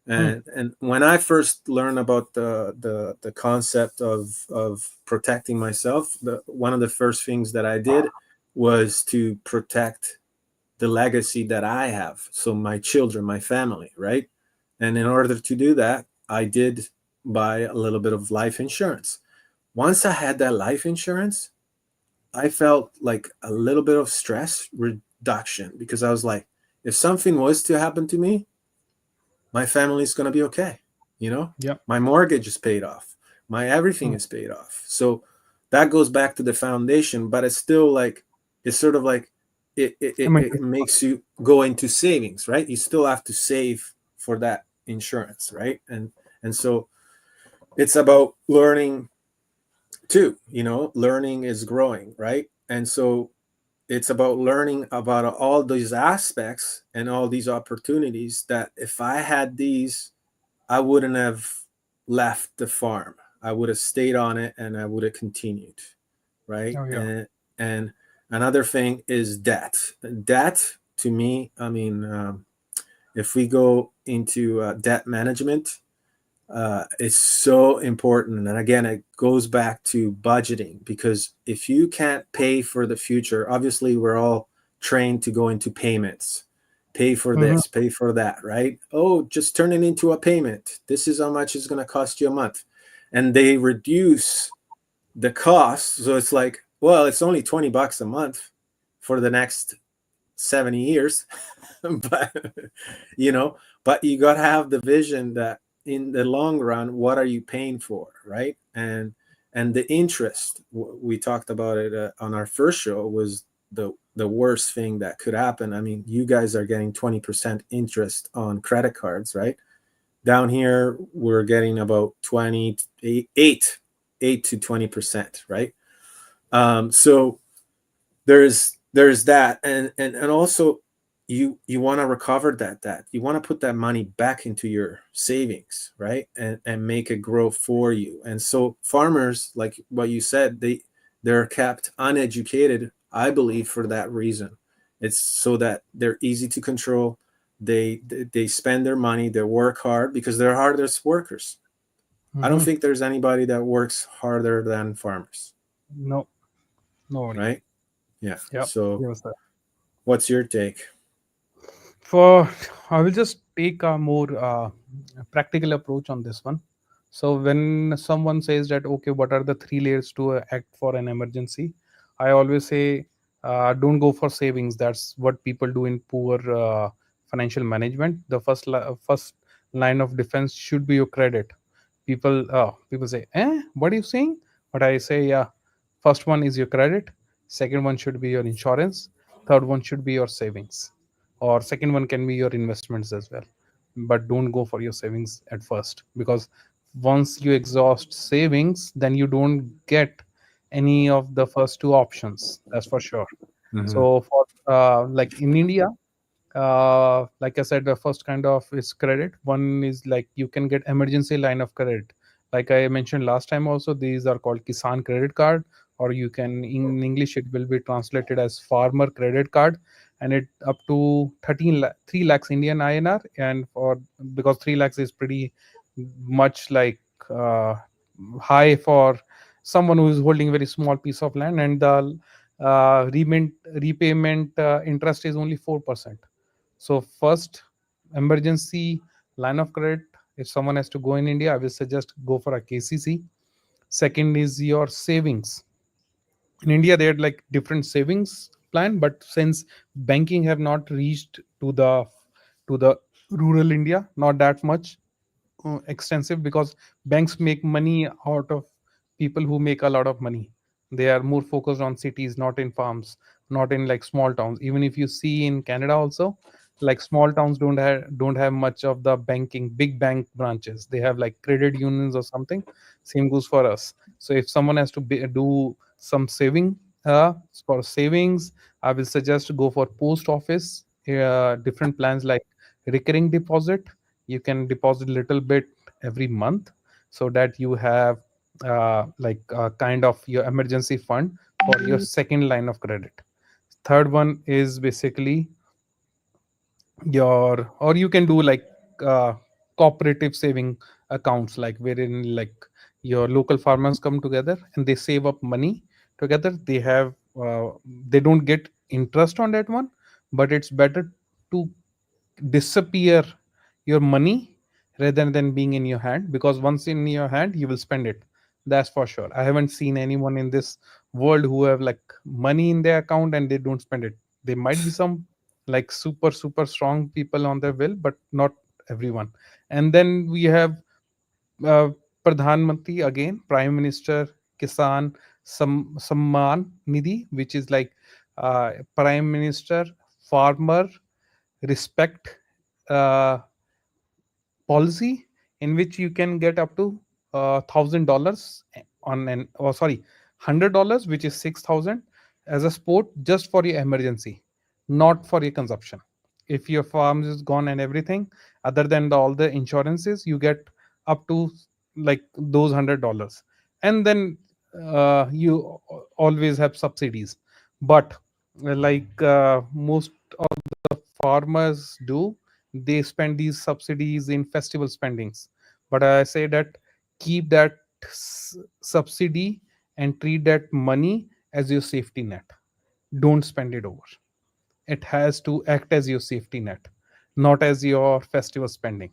And when I first learned about the concept of protecting myself, one of the first things that I did was to protect the legacy that I have, so my children, my family, right? And in order to do that, I did buy a little bit of life insurance. Once I had that life insurance, I felt like a little bit of stress reduction, because I was like, if something was to happen to me, my family's going to be okay. You know,
Yep.
my mortgage is paid off, my everything is paid off. So that goes back to the foundation, but it's still like, it's sort of like, it makes you go into savings, right? You still have to save for that insurance, right? And so it's about learning too. You know, learning is growing, right? And so it's about learning about all these aspects and all these opportunities that if I had these, I wouldn't have left the farm. I would have stayed on it and I would have continued, right?
Oh, yeah.
And another thing is debt. Debt, to me, I mean, if we go into debt management, it's so important. And again, it goes back to budgeting, because if you can't pay for the future, obviously we're all trained to go into payments, pay for this, pay for that, right? Oh, just turn it into a payment. This is how much it's going to cost you a month. And they reduce the cost. So it's like, well, it's only $20 a month for the next 70 years. But, you know, but you got to have the vision that in the long run, what are you paying for, right? And the interest, we talked about it on our first show, was the worst thing that could happen. I mean, you guys are getting 20% interest on credit cards, right? Down here, we're getting about 8 to 20%, right? So there's that, and also you want to recover that you want to put that money back into your savings, right? And make it grow for you. And so farmers, like what you said, they're kept uneducated, I believe, for that reason. It's so that they're easy to control. They spend their money, they work hard because they're hardest workers. I don't think there's anybody that works harder than farmers.
No, nobody.
Right? Yeah.
Yep.
So
Yes, sir.
what's your take?
For I will just take a more practical approach on this one. So when someone says that, okay, what are the three layers to act for an emergency, I always say, don't go for savings. That's what people do in poor financial management. The first line of defense should be your credit. People say, what are you saying? But I say, yeah, first one is your credit, second one should be your insurance, third one should be your savings, or second one can be your investments as well. But don't go for your savings at first, because once you exhaust savings, then you don't get any of the first two options, that's for sure.
Mm-hmm.
So for like in India, like I said, the first kind of is credit. One is like you can get emergency line of credit, Like I mentioned last time also, these are called Kisan credit card, or you can, in English it will be translated as farmer credit card. And it up to 3 lakhs Indian INR. And for, because 3 lakhs is pretty much like uh, high for someone who is holding a very small piece of land, and the repayment interest is only 4%. So first, emergency line of credit, if someone has to go in India, I will suggest go for a KCC. Second is your savings. In India, they had like different savings plan, but since banking have not reached to the rural India, not that much extensive, because banks make money out of people who make a lot of money. They are more focused on cities, not in farms, not in like small towns. Even if you see in Canada also, like small towns don't have much of the banking big bank branches. They have like credit unions or something. Same goes for us. So if someone has to do some saving, for savings, I will suggest to go for post office. Different plans like recurring deposit. You can deposit little bit every month, so that you have like kind of your emergency fund for your second line of credit. Third one is basically your, or you can do like uh, cooperative saving accounts, like wherein like your local farmers come together and they save up money together. They have they don't get interest on that one, but it's better to disappear your money rather than being in your hand, because once in your hand you will spend it. That's for sure. I haven't seen anyone in this world who have like money in their account and they don't spend it. There might be some like super strong people on their will, but not everyone. And then we have uh, Pradhan Mantri, again Prime Minister Kisan Samman Nidhi, which is like Prime Minister Farmer Respect uh, policy, in which you can get up to $1,000 on an, oh sorry, $100, which is 6,000, as a support just for your emergency, not for your consumption. If your farm is gone and everything, other than all the insurances, you get up to like those $100. And then you always have subsidies. But like most of the farmers do, they spend these subsidies in festival spendings. But I say that keep that subsidy and treat that money as your safety net. Don't spend it over. It has to act as your safety net, not as your festival spending.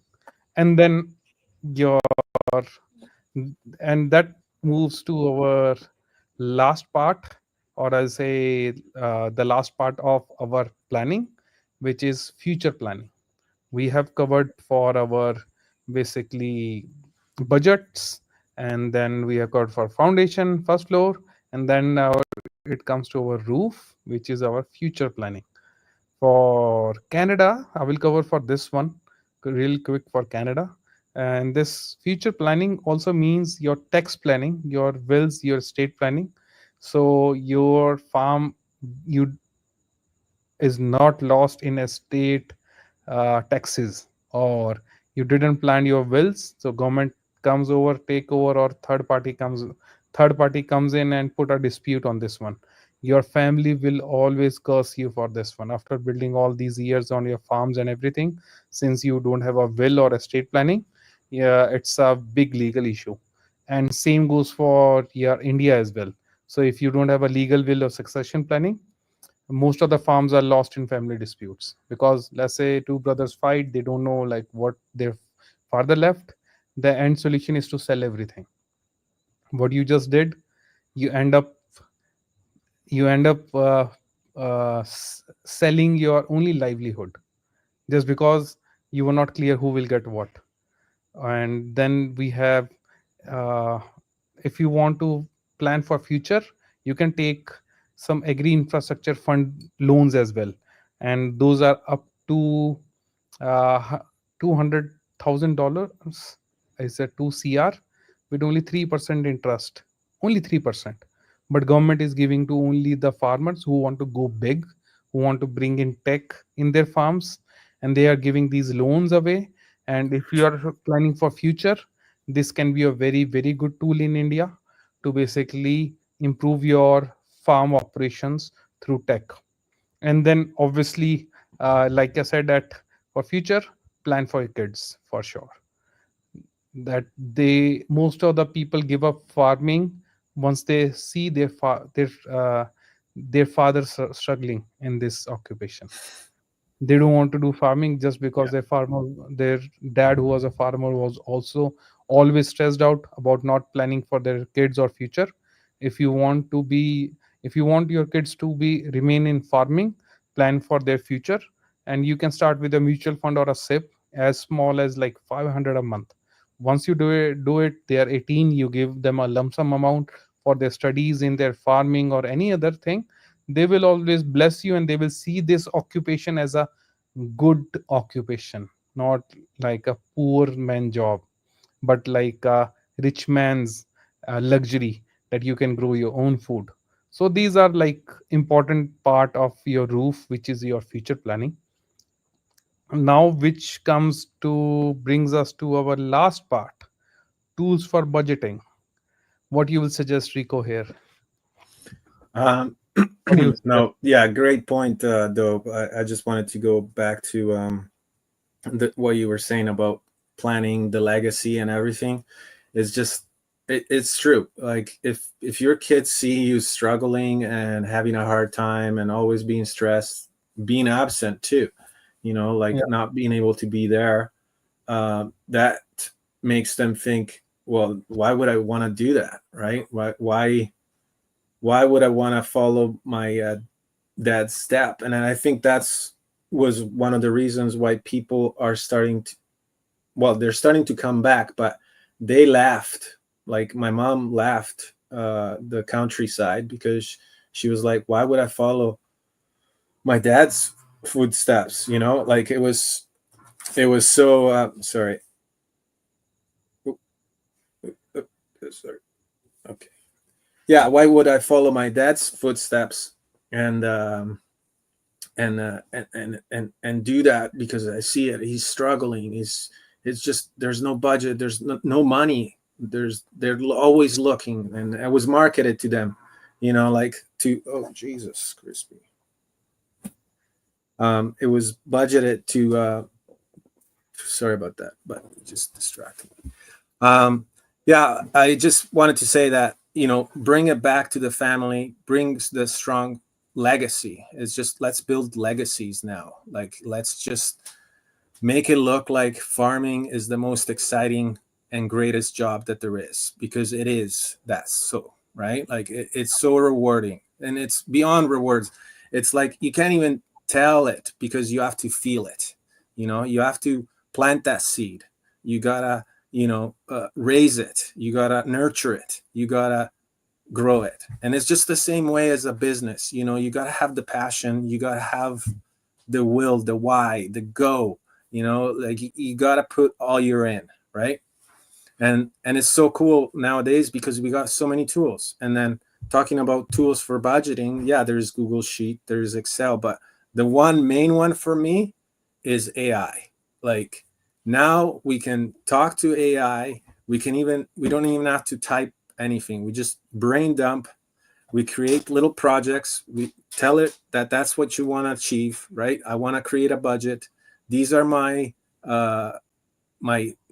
And then your, and that moves to our last part, or I'll say the last part of our planning, which is future planning. We have covered for our basically budgets, and then we have covered for foundation, first floor, and then it comes to our roof, which is our future planning. For Canada, I will cover for this one real quick for Canada. And this future planning also means your tax planning, your wills, your estate planning. So your farm, you is not lost in estate taxes, or you didn't plan your wills, so government comes over, take over, or third party comes in and put a dispute on this one. Your family will always curse you for this one after building all these years on your farms and everything. Since you don't have a will or estate planning, yeah, it's a big legal issue. And same goes for your India as well. So if you don't have a legal will or succession planning, most of the farms are lost in family disputes, because let's say two brothers fight, they don't know like what their father left. The end solution is to sell everything. What you just did, you end up selling your only livelihood, just because you were not clear who will get what. And then we have, uh, if you want to plan for future, you can take some agri infrastructure fund loans as well, and those are up to uh, $200,000. I said 2 CR, with only 3% interest, only 3%. But government is giving to only the farmers who want to go big, who want to bring in tech in their farms, and they are giving these loans away. And if you are planning for future, this can be a very, very good tool in India to basically improve your farm operations through tech. And then obviously, like I said, that for future, plan for your kids for sure. That they, most of the people give up farming once they see their fathers struggling in this occupation. They don't want to do farming just because
Yeah.
their dad who was a farmer was also always stressed out about not planning for their kids or future. If you want to be, if you want your kids to be remain in farming, plan for their future. And you can start with a mutual fund or a SIP as small as like 500 a month. Once you do it, they are 18, you give them a lump sum amount for their studies in their farming or any other thing. They will always bless you, and they will see this occupation as a good occupation, not like a poor man job, but like a rich man's luxury, that you can grow your own food. So these are like important part of your roof, which is your future planning. Now, which comes to brings us to our last part, tools for budgeting. What you will suggest, Rico, here?
Um,
What do you suggest?
no, yeah, great point, though. I just wanted to go back to what you were saying about planning the legacy and everything. Is just it's true. Like if your kids see you struggling and having a hard time and always being stressed, being absent too, like
Yeah,
not being able to be there, that makes them think, well, why would I want to do that, right? Why would I want to follow my dad's step? And I think that's was one of the reasons why people are starting to, well, they're starting to come back, but they left. Like my mom left the countryside because she was like, why would I follow my dad's footsteps? Like it was so sorry. Sorry. Okay. Yeah, why would I follow my dad's footsteps and and do that? Because I see it. He's struggling. It's just there's no budget. There's no money. They're always looking, and it was marketed to them, like to, oh Jesus crispy. It was budgeted to. Sorry about that, but just distracted. Yeah, I just wanted to say that, bring it back to the family, brings the strong legacy. It's just, let's build legacies now. Like, let's just make it look like farming is the most exciting and greatest job that there is, because it is. That's so, right? Like, it's so rewarding, and it's beyond rewards. It's like you can't even tell it because you have to feel it. You have to plant that seed. You gotta, raise it. You gotta nurture it. You gotta grow it. And it's just the same way as a business. You gotta have the passion. You gotta have the will, the why, the go. Like you gotta put all your in, right? And it's so cool nowadays because we got so many tools. And then talking about tools for budgeting, yeah, there's Google Sheet, there's Excel, but the one main one for me is AI. Like, now we can talk to AI. We don't even have to type anything. We just brain dump. We create little projects. We tell it that that's what you want to achieve, right? I want to create a budget. These are my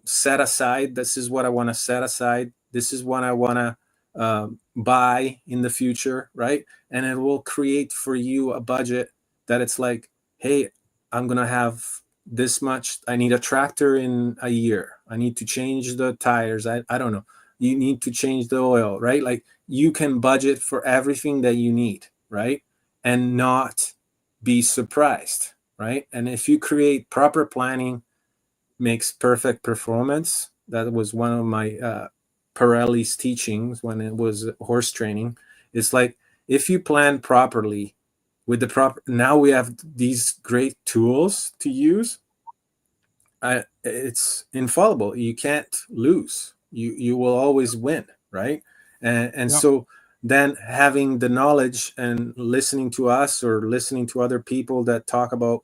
set aside. This is what I want to set aside. This is what I want to buy in the future, right? And it will create for you a budget that it's like, hey, I'm gonna have this much. I need a tractor in a year. I need to change the tires. I don't know. You need to change the oil, right? Like, you can budget for everything that you need, right? And not be surprised, right? And if you create proper planning, makes perfect performance. That was one of my Pirelli's teachings when it was horse training. It's like, if you plan properly with the proper, now we have these great tools to use. It's infallible. You can't lose. You will always win, right? And
yeah,
so then having the knowledge and listening to us or listening to other people that talk about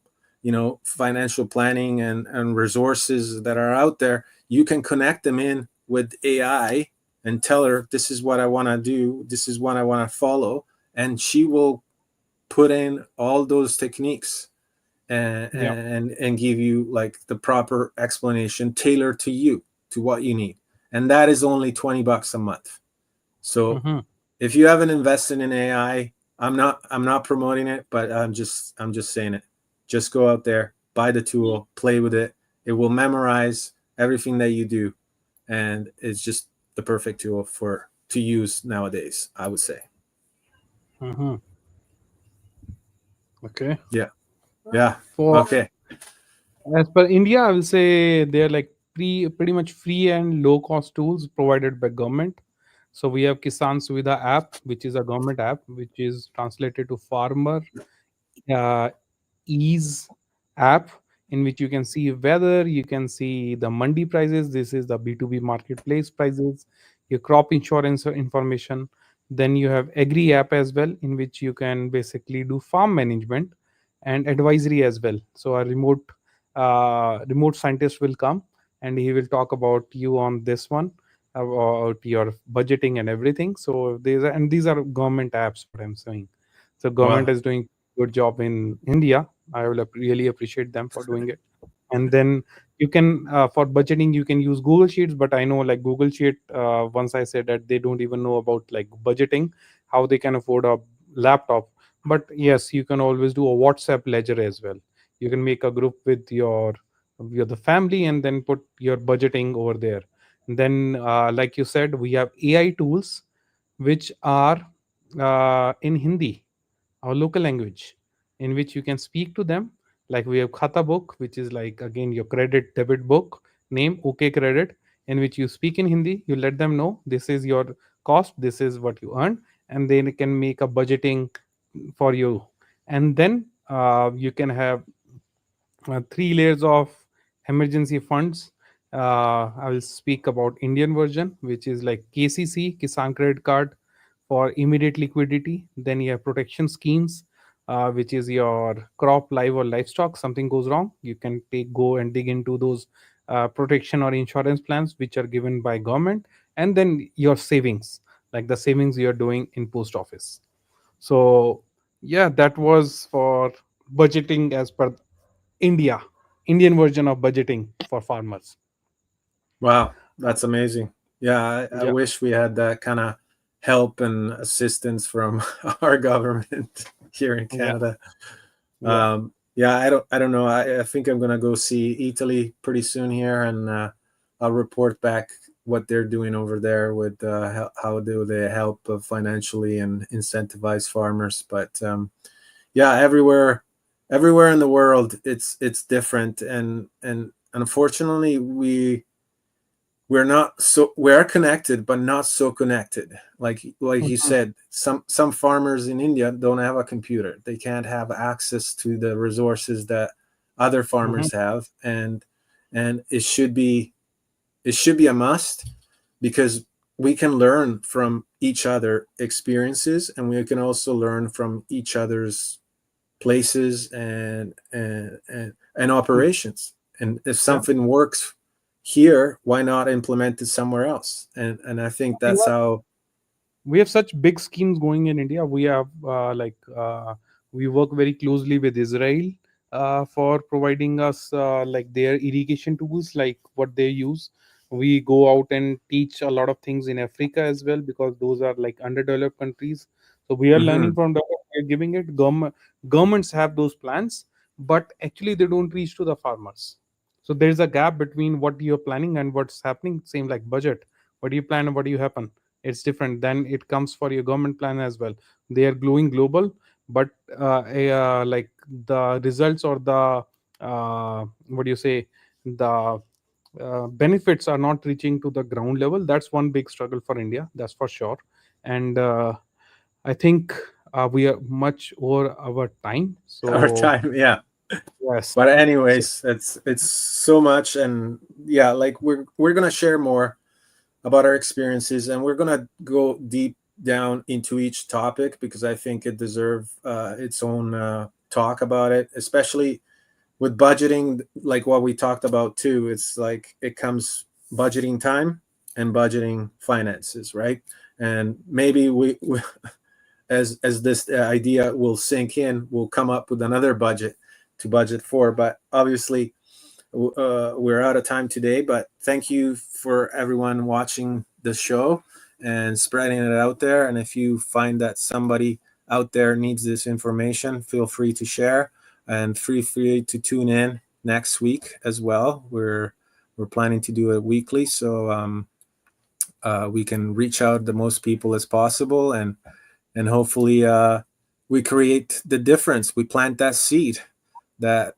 financial planning and resources that are out there, you can connect them in with AI and tell her, this is what I want to do, this is what I want to follow, and she will put in all those techniques and
Yeah.
and give you like the proper explanation tailored to you, to what you need. And that is only $20 a month. So
Mm-hmm.
if you haven't invested in AI, I'm not promoting it, but I'm just saying it. Just go out there, buy the tool, play with it. It will memorize everything that you do, and it's just the perfect tool to use nowadays, I would say.
Mm-hmm. Okay.
Yeah. Yeah.
For
Okay.
as per India, I will say they're like pretty much free and low cost tools provided by government. So we have Kisan Suvidha app, which is a government app, which is translated to farmer uh, ease app, in which you can see weather, you can see the mandi prices. This is the B2B marketplace prices, your crop insurance information. Then you have agri app as well, in which you can basically do farm management and advisory as well. So a remote scientist will come and he will talk about you on this one, about your budgeting and everything. So these are government apps, what I'm saying. So government
Wow.
is doing good job in India. I will really appreciate them for doing it. And then you can for budgeting you can use Google Sheets, but I know like Google Sheet. Once I said that they don't even know about like budgeting, how they can afford a laptop. But yes, you can always do a WhatsApp ledger as well. You can make a group with your the family and then put your budgeting over there. And then, like you said, we have AI tools which are in Hindi, our local language, in which you can speak to them. Like we have Khata book, which is like again your credit debit book name, OK Credit, in which you speak in Hindi. You let them know this is your cost, this is what you earn, and they can make a budgeting for you. And then you can have three layers of emergency funds. I will speak about Indian version, which is like KCC, Kisan Credit Card, for immediate liquidity. Then you have protection schemes, which is your crop, live or livestock. Something goes wrong, you can go and dig into those protection or insurance plans, which are given by government. And then your savings, like the savings you are doing in post office. So yeah, that was for budgeting as per India, Indian version of budgeting for farmers.
Wow. That's amazing. Yeah, I
Yeah,
wish we had that kind of help and assistance from our government here in
yeah,
Canada.
yeah.
Yeah, I don't know. I think I'm gonna go see Italy pretty soon here, and I'll report back what they're doing over there with how do they help financially and incentivize farmers. But yeah, everywhere in the world, it's different, and unfortunately, we are connected but not so connected, like you
Mhm,
said, some farmers in India don't have a computer, they can't have access to the resources that other
mhm.
farmers have, and it should be a must, because we can learn from each other experiences, and we can also learn from each other's places and operations. And if
Yeah.
something works here, why not implement it somewhere else? And I think
We
that's
have
how.
we have such big schemes going in India. We have we work very closely with Israel for providing us like their irrigation tools, like what they use. We go out and teach a lot of things in Africa as well, because those are like underdeveloped countries. So we are learning
Mhm.
from them. We are giving it. Governments have those plans, but actually they don't reach to the farmers. So there's a gap between what you're planning and what's happening. Same like budget. What do you plan and what do you happen? It's different. Then it comes for your government plan as well. They are glowing global, but like the results or the what do you say, the benefits are not reaching to the ground level. That's one big struggle for India, that's for sure. And I think we are much over our time,
Our
so
time, yeah.
yes.
But
So
anyways, it's so much, and yeah, like we're gonna share more about our experiences, and we're gonna go deep down into each topic, because I think it deserves its own talk about it, especially with budgeting, like what we talked about too. It's like it comes budgeting time, and budgeting finances, right? And maybe we as this idea will sink in, we'll come up with another budget to budget for. But obviously, we're out of time today. But thank you for everyone watching the show and spreading it out there. And if you find that somebody out there needs this information, feel free to share, and feel free to tune in next week as well. We're planning to do it weekly, so we can reach out the most people as possible, and hopefully we create the difference. We plant that seed that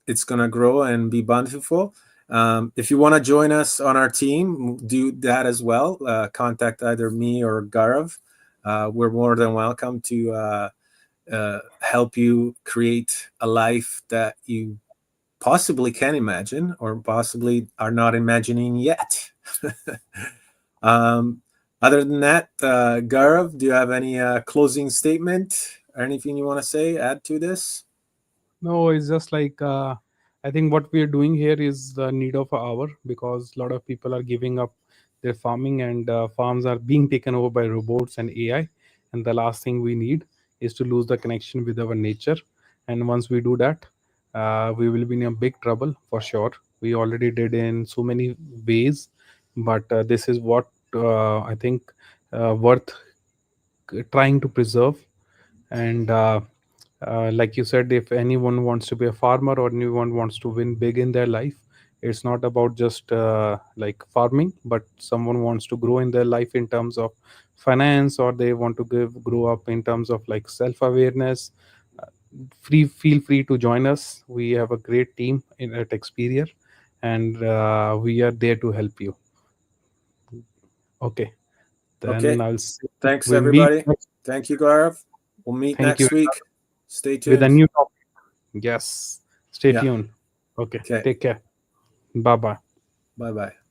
it's going to grow and be bountiful. If you want to join us on our team, do that as well. Contact either me or Gaurav. We're more than welcome to help you create a life that you possibly can imagine or possibly are not imagining yet. Other than that, Gaurav, do you have any closing statement or anything you want to say, add to this?
No, it's just like I think what we are doing here is the need of an hour, because a lot of people are giving up their farming, and farms are being taken over by robots and AI. And the last thing we need is to lose the connection with our nature. And once we do that, we will be in a big trouble for sure. We already did in so many ways, but this is what I think worth trying to preserve. And like you said, if anyone wants to be a farmer or anyone wants to win big in their life, it's not about just like farming, but someone wants to grow in their life in terms of finance, or they want to grow up in terms of like self awareness. Feel free to join us. We have a great team at Experia, and we are there to help you. Okay,
Okay.
then I'll see.
Thanks,
We'll meet
everybody. Thank you, Gaurav. We'll meet
Thank you.
next week. Stay
With a
tuned.
new topic. Yes. Stay
Yeah.
tuned. Okay.
Okay.
Take care. Bye bye.
Bye-bye.